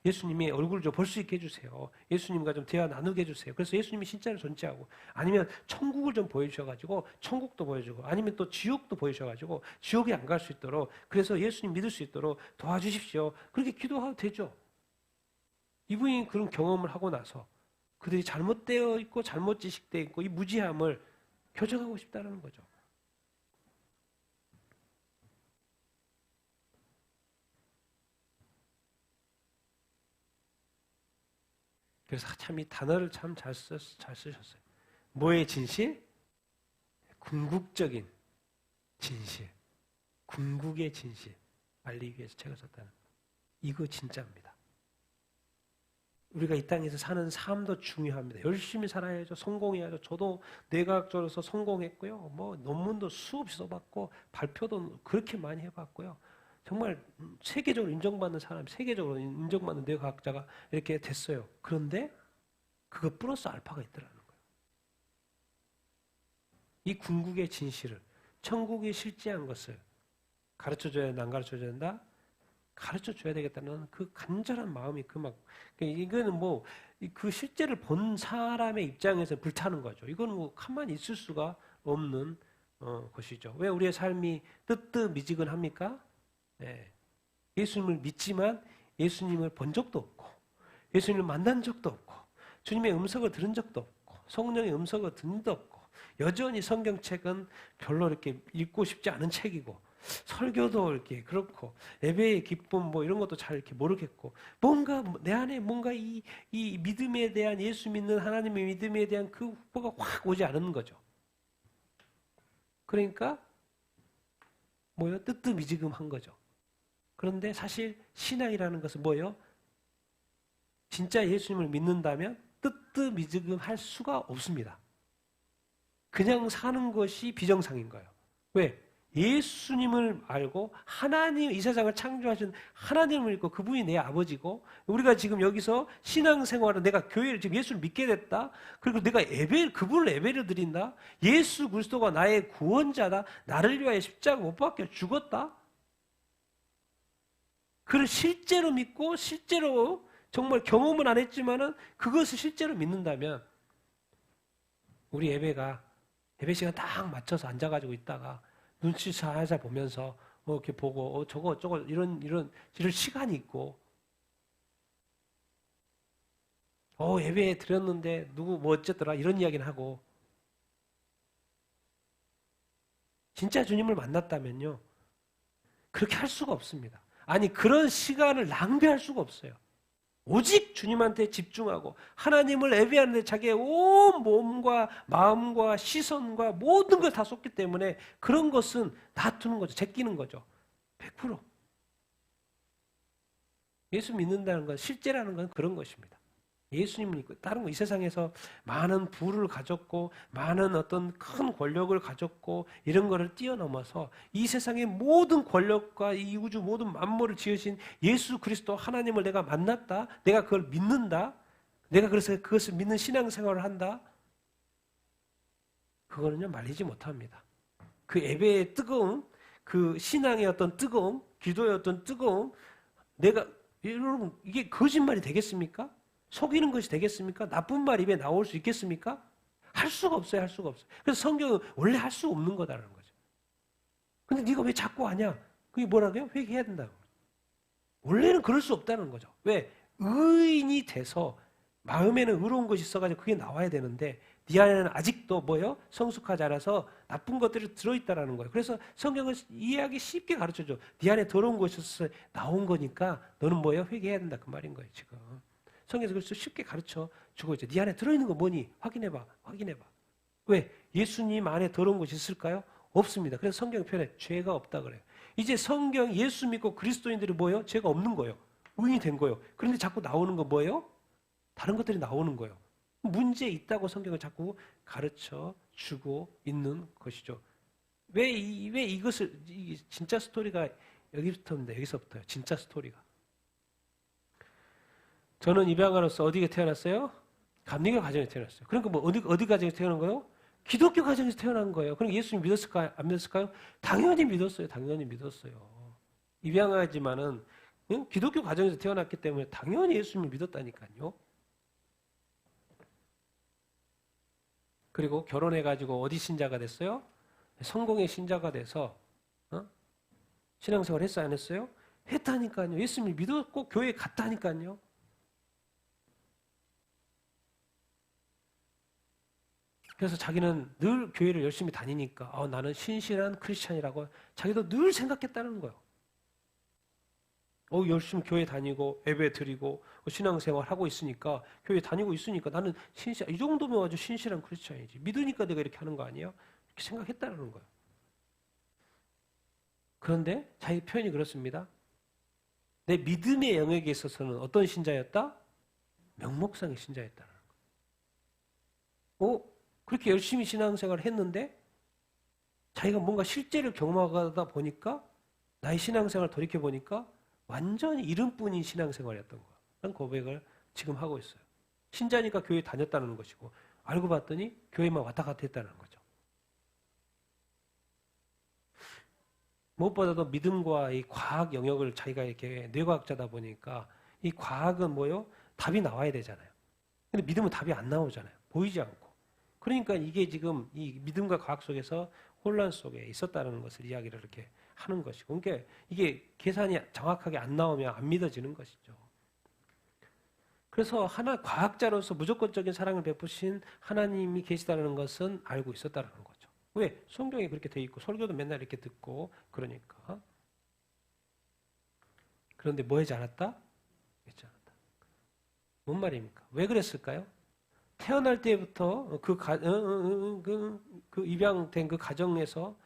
예수님이 얼굴을 좀 볼 수 있게 해주세요. 예수님과 좀 대화 나누게 해주세요. 그래서 예수님이 진짜를 존재하고 아니면 천국을 좀 보여주셔가지고 천국도 보여주고 아니면 또 지옥도 보여주셔가지고 지옥에 안 갈 수 있도록 그래서 예수님 믿을 수 있도록 도와주십시오. 그렇게 기도하도 되죠. 이분이 그런 경험을 하고 나서 그들이 잘못되어 있고 잘못 지식되어 있고 이 무지함을 교정하고 싶다는 거죠. 그래서 참 이 단어를 참 잘 쓰셨어요. 뭐의 진실? 궁극적인 진실. 궁극의 진실. 알리기 위해서 책을 썼다는 거. 이거 진짜입니다. 우리가 이 땅에서 사는 삶도 중요합니다. 열심히 살아야죠. 성공해야죠. 저도 뇌과학자로서 성공했고요. 뭐 논문도 수없이 써봤고 발표도 그렇게 많이 해봤고요. 정말 세계적으로 인정받는 사람, 세계적으로 인정받는 뇌과학자가 이렇게 됐어요. 그런데 그거 플러스 알파가 있더라는 거예요. 이 궁극의 진실을 천국이 실제한 것을 가르쳐줘야 된다, 안 가르쳐줘야 된다? 가르쳐 줘야 되겠다는 그 간절한 마음이 이거는 뭐 그 실제를 본 사람의 입장에서 불타는 거죠. 이거는 뭐 가만히 있을 수가 없는 것이죠. 왜 우리의 삶이 뜨뜻미지근합니까? 네. 예수님을 믿지만 예수님을 본 적도 없고 예수님을 만난 적도 없고 주님의 음성을 들은 적도 없고 성령의 음성을 듣는 적도 없고 여전히 성경책은 별로 이렇게 읽고 싶지 않은 책이고 설교도 이렇게 그렇고 예배의 기쁨 뭐 이런 것도 잘 이렇게 모르겠고 뭔가 내 안에 뭔가 이 믿음에 대한 예수 믿는 하나님의 믿음에 대한 그 후보가 확 오지 않는 거죠. 그러니까 뭐요? 뜨뜻미지근한 거죠. 그런데 사실 신앙이라는 것은 뭐예요? 진짜 예수님을 믿는다면 뜨뜻미지근할 수가 없습니다. 그냥 사는 것이 비정상인 거예요. 왜? 예수님을 알고 하나님 이 세상을 창조하신 하나님을 믿고 그분이 내 아버지고 우리가 지금 여기서 신앙생활은 내가 교회를 지금 예수를 믿게 됐다. 그리고 내가 그분을 예배를 드린다. 예수 그리스도가 나의 구원자다. 나를 위하여 십자가 못 박혀 죽었다. 그를 실제로 믿고 실제로 정말 경험은 안 했지만은 그것을 실제로 믿는다면 우리 예배 시간 딱 맞춰서 앉아가지고 있다가 눈치 살살 보면서 이렇게 보고 저거 이런 시간이 있고 예배 드렸는데 누구 뭐 어쨌더라 이런 이야기는 하고 진짜 주님을 만났다면요 그렇게 할 수가 없습니다. 아니 그런 시간을 낭비할 수가 없어요. 오직 주님한테 집중하고 하나님을 예배하는데 자기의 온 몸과 마음과 시선과 모든 걸 다 쏟기 때문에 그런 것은 놔두는 거죠. 제끼는 거죠. 100%. 예수 믿는다는 건 실제라는 건 그런 것입니다. 예수님을 믿고 다른 거 이 세상에서 많은 부를 가졌고 많은 어떤 큰 권력을 가졌고 이런 거를 뛰어넘어서 이 세상의 모든 권력과 이 우주 모든 만물을 지으신 예수 그리스도 하나님을 내가 만났다. 내가 그걸 믿는다. 내가 그래서 그것을 믿는 신앙생활을 한다. 그거는요 말리지 못합니다. 그 예배의 뜨거움, 그 신앙의 어떤 뜨거움, 기도의 어떤 뜨거움 여러분 이게 거짓말이 되겠습니까? 속이는 것이 되겠습니까? 나쁜 말 입에 나올 수 있겠습니까? 할 수가 없어요. 할 수가 없어요. 그래서 성경은 원래 할 수 없는 거다라는 거죠. 근데 네가 왜 자꾸 하냐? 그게 뭐라고요? 회개해야 된다고. 원래는 그럴 수 없다는 거죠. 왜? 의인이 돼서 마음에는 의로운 것이 있어가지고 그게 나와야 되는데 네 안에는 아직도 뭐요? 성숙하지 않아서 나쁜 것들이 들어있다라는 거예요. 그래서 성경을 이해하기 쉽게 가르쳐줘. 네 안에 더러운 것이 있어서 나온 거니까 너는 뭐예요? 회개해야 된다 그 말인 거예요 지금. 성경에서 그래서 쉽게 가르쳐 주고 있죠. 네 안에 들어있는 거 뭐니? 확인해봐. 왜? 예수님 안에 더러운 것이 있을까요? 없습니다. 그래서 성경 표현에 죄가 없다 그래요. 이제 성경 예수 믿고 그리스도인들이 뭐예요? 죄가 없는 거예요. 의인이 된 거예요. 그런데 자꾸 나오는 거 뭐예요? 다른 것들이 나오는 거예요. 문제 있다고 성경을 자꾸 가르쳐 주고 있는 것이죠. 왜 이것을 진짜 스토리가 여기서부터요. 진짜 스토리가. 저는 입양아로서 어디에 태어났어요? 감리교 가정에 태어났어요. 그러니까 뭐 어디 가정에서 태어난 거예요? 기독교 가정에서 태어난 거예요. 그럼 예수님 믿었을까요? 안 믿었을까요? 당연히 믿었어요. 입양아지만은 기독교 가정에서 태어났기 때문에 당연히 예수님을 믿었다니까요. 그리고 결혼해가지고 어디 신자가 됐어요? 성공의 신자가 돼서 신앙생활 했어요? 안 했어요? 했다니까요. 예수님을 믿었고 교회에 갔다니까요. 그래서 자기는 늘 교회를 열심히 다니니까 나는 신실한 크리스찬이라고 자기도 늘 생각했다는 거예요. 열심히 교회 다니고 예배 드리고 신앙생활 하고 있으니까 교회 다니고 있으니까 나는 이 정도면 아주 신실한 크리스찬이지. 믿으니까 내가 이렇게 하는 거 아니에요? 이렇게 생각했다는 거예요. 그런데 자기 표현이 그렇습니다. 내 믿음의 영역에 있어서는 어떤 신자였다? 명목상의 신자였다는 거예요. 그렇게 열심히 신앙생활을 했는데 자기가 뭔가 실제를 경험하다 보니까 나의 신앙생활을 돌이켜보니까 완전히 이름뿐인 신앙생활이었던 거야. 라는 고백을 지금 하고 있어요. 신자니까 교회 다녔다는 것이고 알고 봤더니 교회만 왔다 갔다 했다는 거죠. 무엇보다도 믿음과 이 과학 영역을 자기가 이렇게 뇌과학자다 보니까 이 과학은 뭐요? 답이 나와야 되잖아요. 근데 믿음은 답이 안 나오잖아요. 보이지 않고. 그러니까 이게 지금 이 믿음과 과학 속에서 혼란 속에 있었다는 것을 이야기를 이렇게 하는 것이고. 그러니까 이게 계산이 정확하게 안 나오면 안 믿어지는 것이죠. 그래서 과학자로서 무조건적인 사랑을 베푸신 하나님이 계시다는 것은 알고 있었다는 거죠. 왜? 성경에 그렇게 돼 있고 설교도 맨날 이렇게 듣고 그러니까. 그런데 뭐 하지 않았다? 믿지 않았다. 뭔 말입니까? 왜 그랬을까요? 태어날 때부터 그 입양된 그 가정에서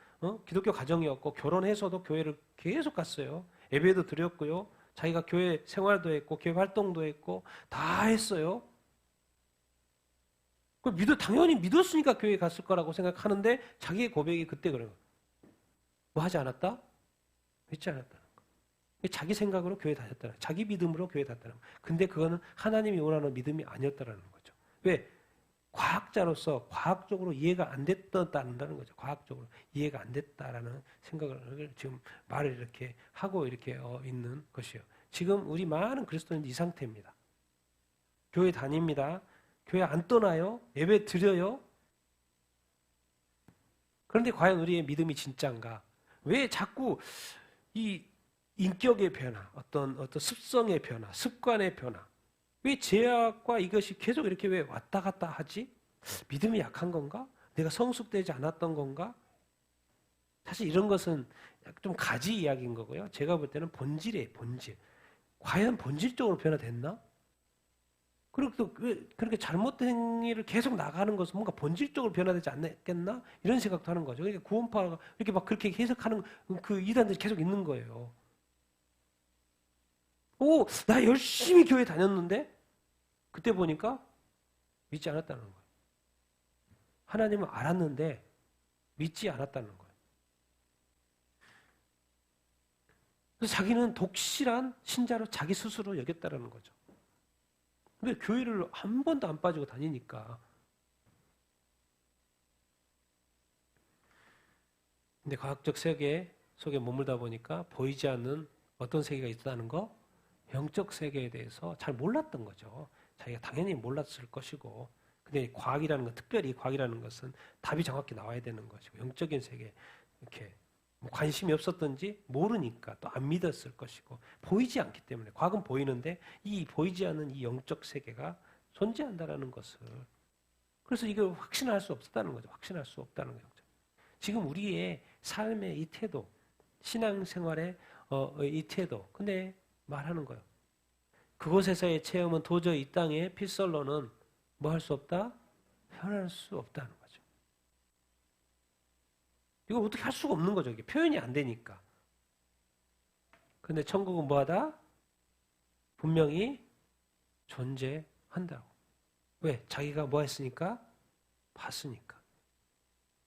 기독교 가정이었고 결혼해서도 교회를 계속 갔어요. 예배도 드렸고요. 자기가 교회 생활도 했고 교회 활동도 했고 다 했어요. 당연히 믿었으니까 교회에 갔을 거라고 생각하는데 자기의 고백이 그때 그래요. 뭐 하지 않았다? 믿지 않았다는 거. 자기 생각으로 교회 다녔다는 거. 자기 믿음으로 교회 다녔다는 거. 근데 그거는 하나님이 원하는 믿음이 아니었다는 거죠. 왜? 과학자로서 과학적으로 이해가 안 됐다는 거죠. 과학적으로 이해가 안 됐다라는 생각을 지금 말을 이렇게 하고 이렇게 있는 것이요. 지금 우리 많은 그리스도인들 이 상태입니다. 교회 다닙니다. 교회 안 떠나요. 예배 드려요. 그런데 과연 우리의 믿음이 진짜인가? 왜 자꾸 이 인격의 변화, 어떤 습성의 변화, 습관의 변화, 왜 죄악과 이것이 계속 이렇게 왜 왔다 갔다 하지? 믿음이 약한 건가? 내가 성숙되지 않았던 건가? 사실 이런 것은 좀 가지 이야기인 거고요. 제가 볼 때는 본질이에요, 본질. 과연 본질적으로 변화됐나? 그리고 또 왜 그렇게 잘못된 행위를 계속 나가는 것은 뭔가 본질적으로 변화되지 않겠나? 이런 생각도 하는 거죠. 그러니까 구원파가 이렇게 막 그렇게 해석하는 그 이단들이 계속 있는 거예요. 오, 나 열심히 교회 다녔는데 그때 보니까 믿지 않았다는 거예요. 하나님을 알았는데 믿지 않았다는 거예요. 그래서 자기는 독실한 신자로 자기 스스로 여겼다는 거죠. 근데 교회를 한 번도 안 빠지고 다니니까. 근데 과학적 세계 속에 머물다 보니까 보이지 않는 어떤 세계가 있다는 거? 영적 세계에 대해서 잘 몰랐던 거죠. 자기가 당연히 몰랐을 것이고. 근데 과학이라는 것, 특별히 과학이라는 것은 답이 정확히 나와야 되는 것이고, 영적인 세계, 이렇게 뭐 관심이 없었던지 모르니까 또 안 믿었을 것이고, 보이지 않기 때문에, 과학은 보이는데 이 보이지 않는 이 영적 세계가 존재한다는 것을. 그래서 이걸 확신할 수 없었다는 거죠. 확신할 수 없다는 거죠. 지금 우리의 삶의 이 태도, 신앙생활의 이 태도, 근데 말하는 거예요. 그곳에서의 체험은 도저히 이 땅의 필설로는 뭐 할 수 없다? 표현할 수 없다는 거죠. 이거 어떻게 할 수가 없는 거죠. 이게 표현이 안 되니까. 근데 천국은 뭐하다? 분명히 존재한다고. 왜? 자기가 뭐 했으니까? 봤으니까.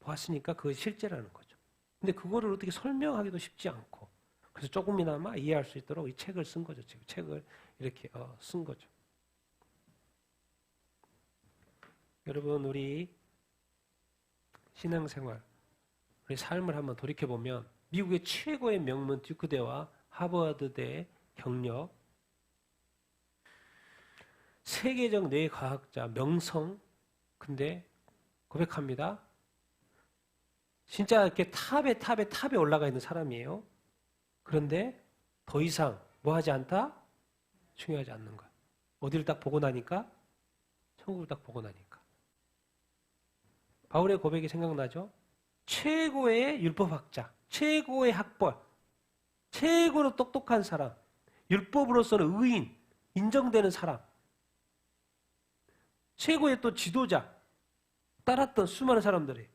보았으니까 그것이 실제라는 거죠. 근데 그거를 어떻게 설명하기도 쉽지 않고. 그래서 조금이나마 이해할 수 있도록 이 책을 쓴 거죠. 지금 책을 이렇게 쓴 거죠. 여러분, 우리 신앙생활, 우리 삶을 한번 돌이켜보면 미국의 최고의 명문 듀크대와 하버드대 경력, 세계적 뇌과학자 명성, 근데 고백합니다. 진짜 이렇게 탑에 올라가 있는 사람이에요. 그런데 더 이상 뭐 하지 않다? 중요하지 않는 거야. 어디를 딱 보고 나니까? 천국을 딱 보고 나니까. 바울의 고백이 생각나죠? 최고의 율법학자, 최고의 학벌, 최고로 똑똑한 사람, 율법으로서는 의인, 인정되는 사람, 최고의 또 지도자, 따랐던 수많은 사람들이.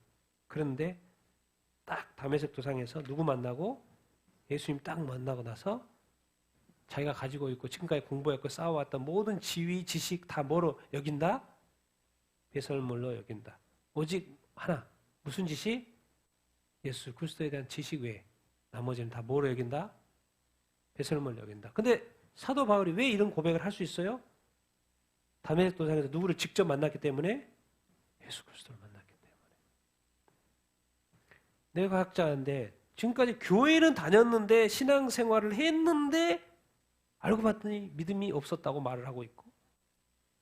그런데 딱 다메섹 도상에서 누구 만나고? 예수님 딱 만나고 나서 자기가 가지고 있고 지금까지 공부했고 쌓아왔던 모든 지위, 지식 다 뭐로 여긴다? 배설물로 여긴다. 오직 하나, 무슨 지식? 예수 그리스도에 대한 지식 외에 나머지는 다 뭐로 여긴다? 배설물로 여긴다. 근데 사도 바울이 왜 이런 고백을 할 수 있어요? 다메섹 도상에서 누구를 직접 만났기 때문에? 예수 그리스도를 만났기 때문에. 뇌과학자인데 지금까지 교회는 다녔는데 신앙생활을 했는데 알고 봤더니 믿음이 없었다고 말을 하고 있고,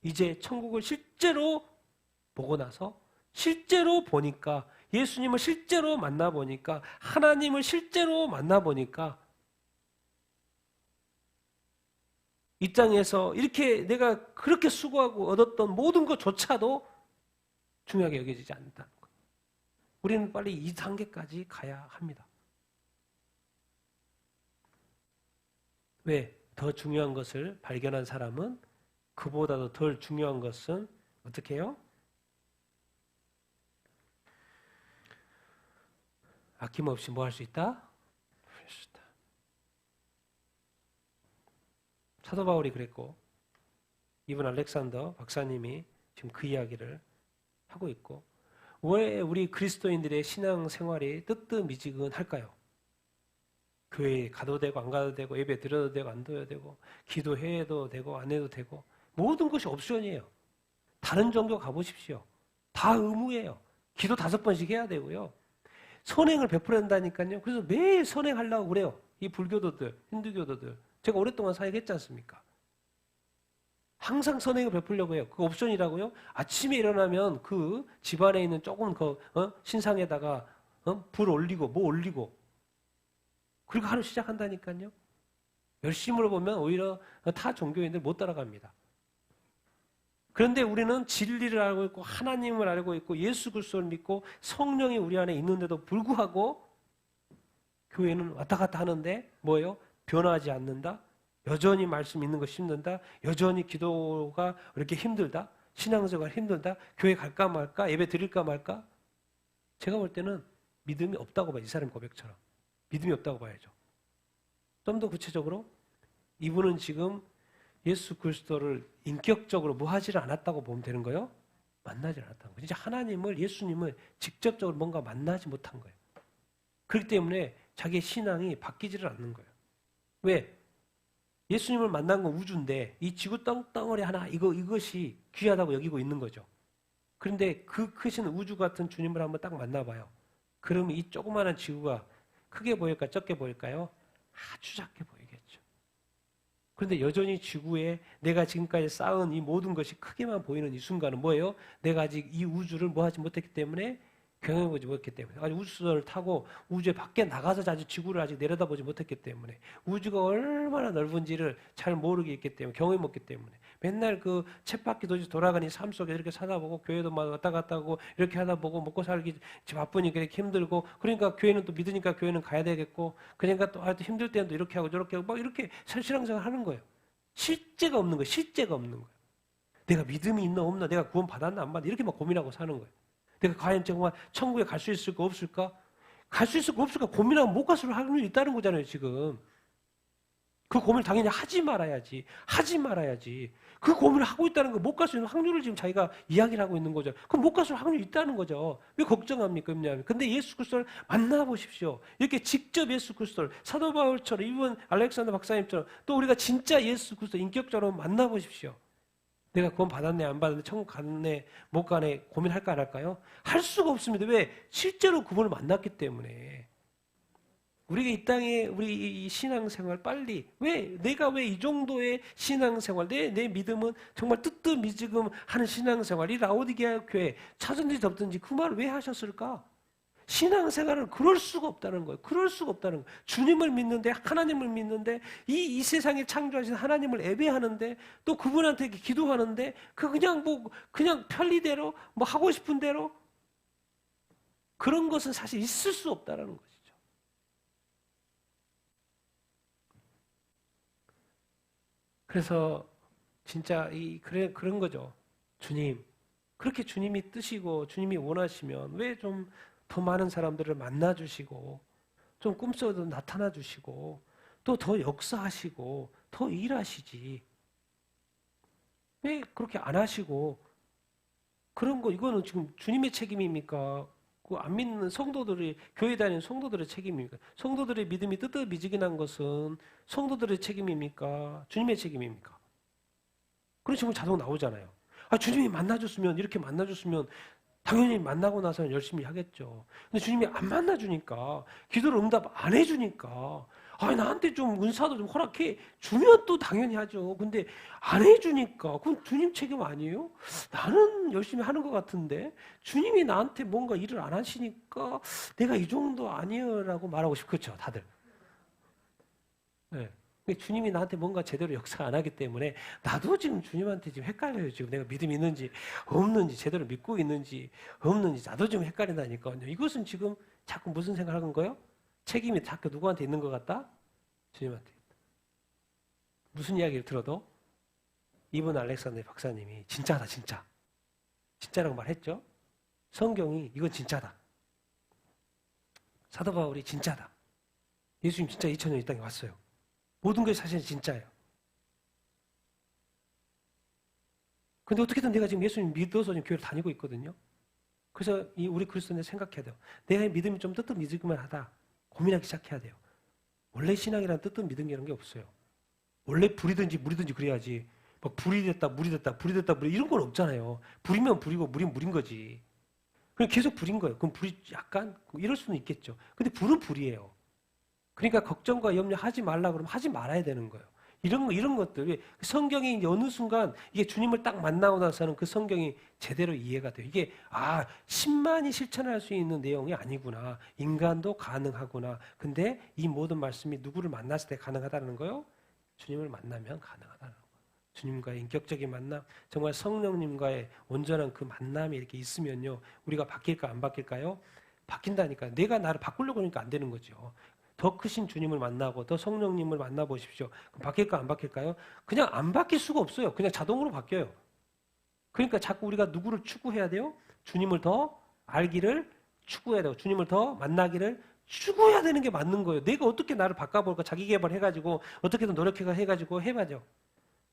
이제 천국을 실제로 보고 나서 실제로 보니까, 예수님을 실제로 만나보니까, 하나님을 실제로 만나보니까 이 땅에서 이렇게 내가 그렇게 수고하고 얻었던 모든 것조차도 중요하게 여겨지지 않는다는 거예요. 우리는 빨리 이 단계까지 가야 합니다. 왜? 더 중요한 것을 발견한 사람은 그보다도 덜 중요한 것은 어떻게 해요? 아낌없이 뭐 할 수 있다? 사도 바울이 그랬고, 이분 알렉산더 박사님이 지금 그 이야기를 하고 있고, 왜 우리 그리스도인들의 신앙 생활이 뜨뜻미지근할까요? 교회에 가도 되고 안 가도 되고, 예배 드려도 되고 안 드려도 되고, 기도해도 되고 안 해도 되고, 모든 것이 옵션이에요. 다른 종교 가보십시오. 다 의무예요. 기도 5번씩 해야 되고요. 선행을 베풀어야 한다니까요. 그래서 매일 선행하려고 그래요. 이 불교도들, 힌두교도들. 제가 오랫동안 사역했지 않습니까? 항상 선행을 베풀려고 해요. 그 옵션이라고요. 아침에 일어나면 그 집안에 있는 조금 신상에다가 불 올리고 뭐 올리고, 그리고 하루 시작한다니까요. 열심으로 보면 오히려 타 종교인들 못 따라갑니다. 그런데 우리는 진리를 알고 있고 하나님을 알고 있고 예수 그리스도를 믿고 성령이 우리 안에 있는데도 불구하고 교회는 왔다 갔다 하는데 뭐예요? 변하지 않는다. 여전히 말씀 있는 거 힘든다. 여전히 기도가 이렇게 힘들다. 신앙생활 힘들다. 교회 갈까 말까? 예배 드릴까 말까? 제가 볼 때는 믿음이 없다고 봐요. 이 사람 고백처럼. 믿음이 없다고 봐야죠. 좀 더 구체적으로 이분은 지금 예수 그리스도를 인격적으로 뭐 하지를 않았다고 보면 되는 거예요? 만나지 않았다는 거예요. 진짜 하나님을, 예수님을 직접적으로 뭔가 만나지 못한 거예요. 그렇기 때문에 자기의 신앙이 바뀌지를 않는 거예요. 왜? 예수님을 만난 건 우주인데 이 지구 덩덩어리 하나 이것이 귀하다고 여기고 있는 거죠. 그런데 그 크신 우주 같은 주님을 한번 딱 만나봐요. 그러면 이 조그마한 지구가 크게 보일까 적게 보일까요? 아주 작게 보이겠죠. 그런데 여전히 지구에 내가 지금까지 쌓은 이 모든 것이 크게만 보이는 이 순간은 뭐예요? 내가 아직 이 우주를 뭐 하지 못했기 때문에, 경험해보지 못했기 때문에, 아직 우주선을 타고 우주에 밖에 나가서 아직 지구를 아직 내려다보지 못했기 때문에, 우주가 얼마나 넓은지를 잘 모르게 있기 때문에, 경험해 못했기 때문에 맨날 그 쳇바퀴 도시 돌아가니 삶 속에 이렇게 사다 보고, 교회도 막 왔다 갔다 하고 이렇게 하다 보고, 먹고 살기 바쁘니까 이렇게 힘들고, 그러니까 교회는 또 믿으니까 교회는 가야 되겠고, 그러니까 또 힘들 때는 또 이렇게 하고 저렇게 하고 막 이렇게 신앙생활 하는 거예요. 실제가 없는 거예요. 실제가 없는 거예요. 내가 믿음이 있나 없나, 내가 구원 받았나 안 받았나, 이렇게 막 고민하고 사는 거예요. 내가 과연 정말 천국에 갈 수 있을까 없을까? 갈 수 있을까 없을까 고민하면 못 갔을 확률이 있다는 거잖아요, 지금. 그 고민을 당연히 하지 말아야지. 하지 말아야지. 그 고민을 하고 있다는 거, 못 갈 수 있는 확률을 지금 자기가 이야기를 하고 있는 거죠. 그럼 못 갈 수 있는 확률이 있다는 거죠. 왜 걱정합니까? 왜냐하면. 근데 예수 그리스도를 만나보십시오. 이렇게 직접 예수 그리스도를, 사도 바울처럼, 이분 알렉산더 박사님처럼, 또 우리가 진짜 예수 그리스도 인격적으로 만나보십시오. 내가 구원 받았네 안 받았네, 천국 갔네 못 가네, 고민할까 안 할까요? 할 수가 없습니다. 왜? 실제로 그분을 만났기 때문에. 우리가 이 땅에 우리 이 신앙생활 빨리, 왜 내가 왜 이 정도의 신앙생활, 내 믿음은 정말 뜨뜻미지금 하는 신앙생활, 이 라오디게아 교회 차든지 덥든지 그 말을 왜 하셨을까? 신앙생활은 그럴 수가 없다는 거예요. 그럴 수가 없다는 거예요. 주님을 믿는데, 하나님을 믿는데, 이 세상에 창조하신 하나님을 예배하는데, 또 그분한테 기도하는데, 그냥 편리대로, 뭐 하고 싶은 대로, 그런 것은 사실 있을 수 없다는 것이죠. 그래서 진짜 그런 거죠. 주님, 그렇게 주님이 뜻이고 주님이 원하시면 왜 좀 더 많은 사람들을 만나주시고, 좀 꿈속에도 나타나주시고, 또 더 역사하시고, 더 일하시지. 왜 그렇게 안 하시고, 그런 거, 이거는 지금 주님의 책임입니까? 그 안 믿는 성도들이, 교회 다니는 성도들의 책임입니까? 성도들의 믿음이 뜨뜻미지근한 것은 성도들의 책임입니까? 주님의 책임입니까? 그런 식으로 자동 나오잖아요. 아, 주님이 만나줬으면, 이렇게 만나줬으면, 당연히 만나고 나서는 열심히 하겠죠. 근데 주님이 안 만나주니까, 기도를 응답 안 해주니까, 나한테 좀 은사도 좀 허락해 주면 또 당연히 하죠. 근데 안 해주니까, 그건 주님 책임 아니에요? 나는 열심히 하는 것 같은데, 주님이 나한테 뭔가 일을 안 하시니까, 내가 이 정도 아니에요라고 말하고 싶겠죠, 다들. 네. 주님이 나한테 뭔가 제대로 역사 안 하기 때문에 나도 지금 주님한테 지금 헷갈려요. 지금 내가 믿음이 있는지 없는지, 제대로 믿고 있는지 없는지 나도 지금 헷갈린다니까요. 이것은 지금 자꾸 무슨 생각을 하는 거예요? 책임이 자꾸 누구한테 있는 것 같다? 주님한테. 무슨 이야기를 들어도 이분 알렉산더 박사님이 진짜다, 진짜. 진짜라고 말했죠. 성경이 이건 진짜다. 사도 바울이 진짜다. 예수님 진짜 2000년 이 땅에 왔어요. 모든 것이 사실 진짜예요. 근데 어떻게든 내가 지금 예수님 믿어서 지금 교회를 다니고 있거든요. 그래서 우리 그리스도인들 생각해야 돼요. 내가 믿음이 좀 뜨뜻 믿을만 하다. 고민하기 시작해야 돼요. 원래 신앙이란 뜨뜻 믿음이라는 게 없어요. 원래 불이든지 물이든지 그래야지. 막 불이 됐다, 물이 됐다, 불이 됐다, 물 이런 건 없잖아요. 불이면 불이고 물이면 물인 거지. 그럼 계속 불인 거예요. 그럼 불이 약간 이럴 수는 있겠죠. 근데 불은 불이에요. 그러니까 걱정과 염려하지 말라 그러면 하지 말아야 되는 거예요. 이런 것들이 성경이 어느 순간 이게 주님을 딱 만나고 나서는 그 성경이 제대로 이해가 돼요. 이게 10만이 실천할 수 있는 내용이 아니구나. 인간도 가능하구나. 근데 이 모든 말씀이 누구를 만났을 때 가능하다는 거요? 주님을 만나면 가능하다는 거예요. 주님과의 인격적인 만남, 정말 성령님과의 온전한 그 만남이 이렇게 있으면요. 우리가 바뀔까 안 바뀔까요? 바뀐다니까. 내가 나를 바꾸려고 하니까 안 되는 거죠. 더 크신 주님을 만나고 더 성령님을 만나보십시오. 그럼 바뀔까 안 바뀔까요? 그냥 안 바뀔 수가 없어요. 그냥 자동으로 바뀌어요. 그러니까 자꾸 우리가 누구를 추구해야 돼요? 주님을 더 알기를 추구해야 돼요. 주님을 더 만나기를 추구해야 되는 게 맞는 거예요. 내가 어떻게 나를 바꿔볼까? 자기개발 해가지고 어떻게든 노력해가지고 해봐죠.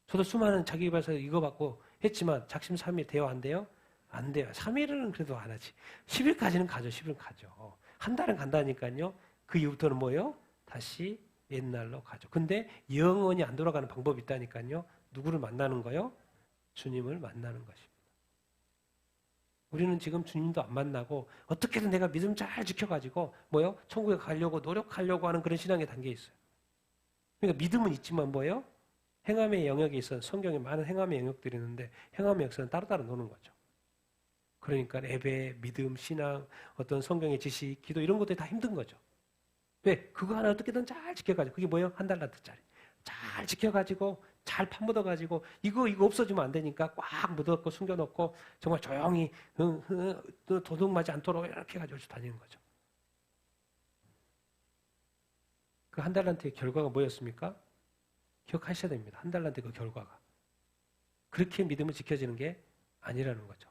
저도 수많은 자기개발서 읽어봤고 했지만 작심삼일 돼요? 안 돼요? 안 돼요. 3일은 그래도 안 하지. 10일까지는 가죠. 10일은 가죠. 한 달은 간다니까요. 그 이후부터는 뭐예요? 다시 옛날로 가죠. 근데 영원히 안 돌아가는 방법이 있다니까요. 누구를 만나는 거요? 주님을 만나는 것입니다. 우리는 지금 주님도 안 만나고 어떻게든 내가 믿음 잘 지켜가지고 뭐요? 천국에 가려고 노력하려고 하는 그런 신앙에 담겨 있어요. 그러니까 믿음은 있지만 뭐예요? 행함의 영역에 있어 성경에 많은 행함의 영역들이 있는데 행함의 역사는 따로따로 노는 거죠. 그러니까 예배, 믿음, 신앙, 어떤 성경의 지식, 기도 이런 것들이 다 힘든 거죠. 왜? 그거 하나 어떻게든 잘 지켜가지고 그게 뭐예요? $1짜리. 잘 지켜가지고 잘 파묻어가지고 이거 없어지면 안 되니까 꽉 묻어놓고 숨겨놓고 정말 조용히 도둑맞지 않도록 이렇게 가지고 다니는 거죠. 그 $1의 결과가 뭐였습니까? 기억하셔야 됩니다. $1그 결과가. 그렇게 믿음을 지켜지는 게 아니라는 거죠.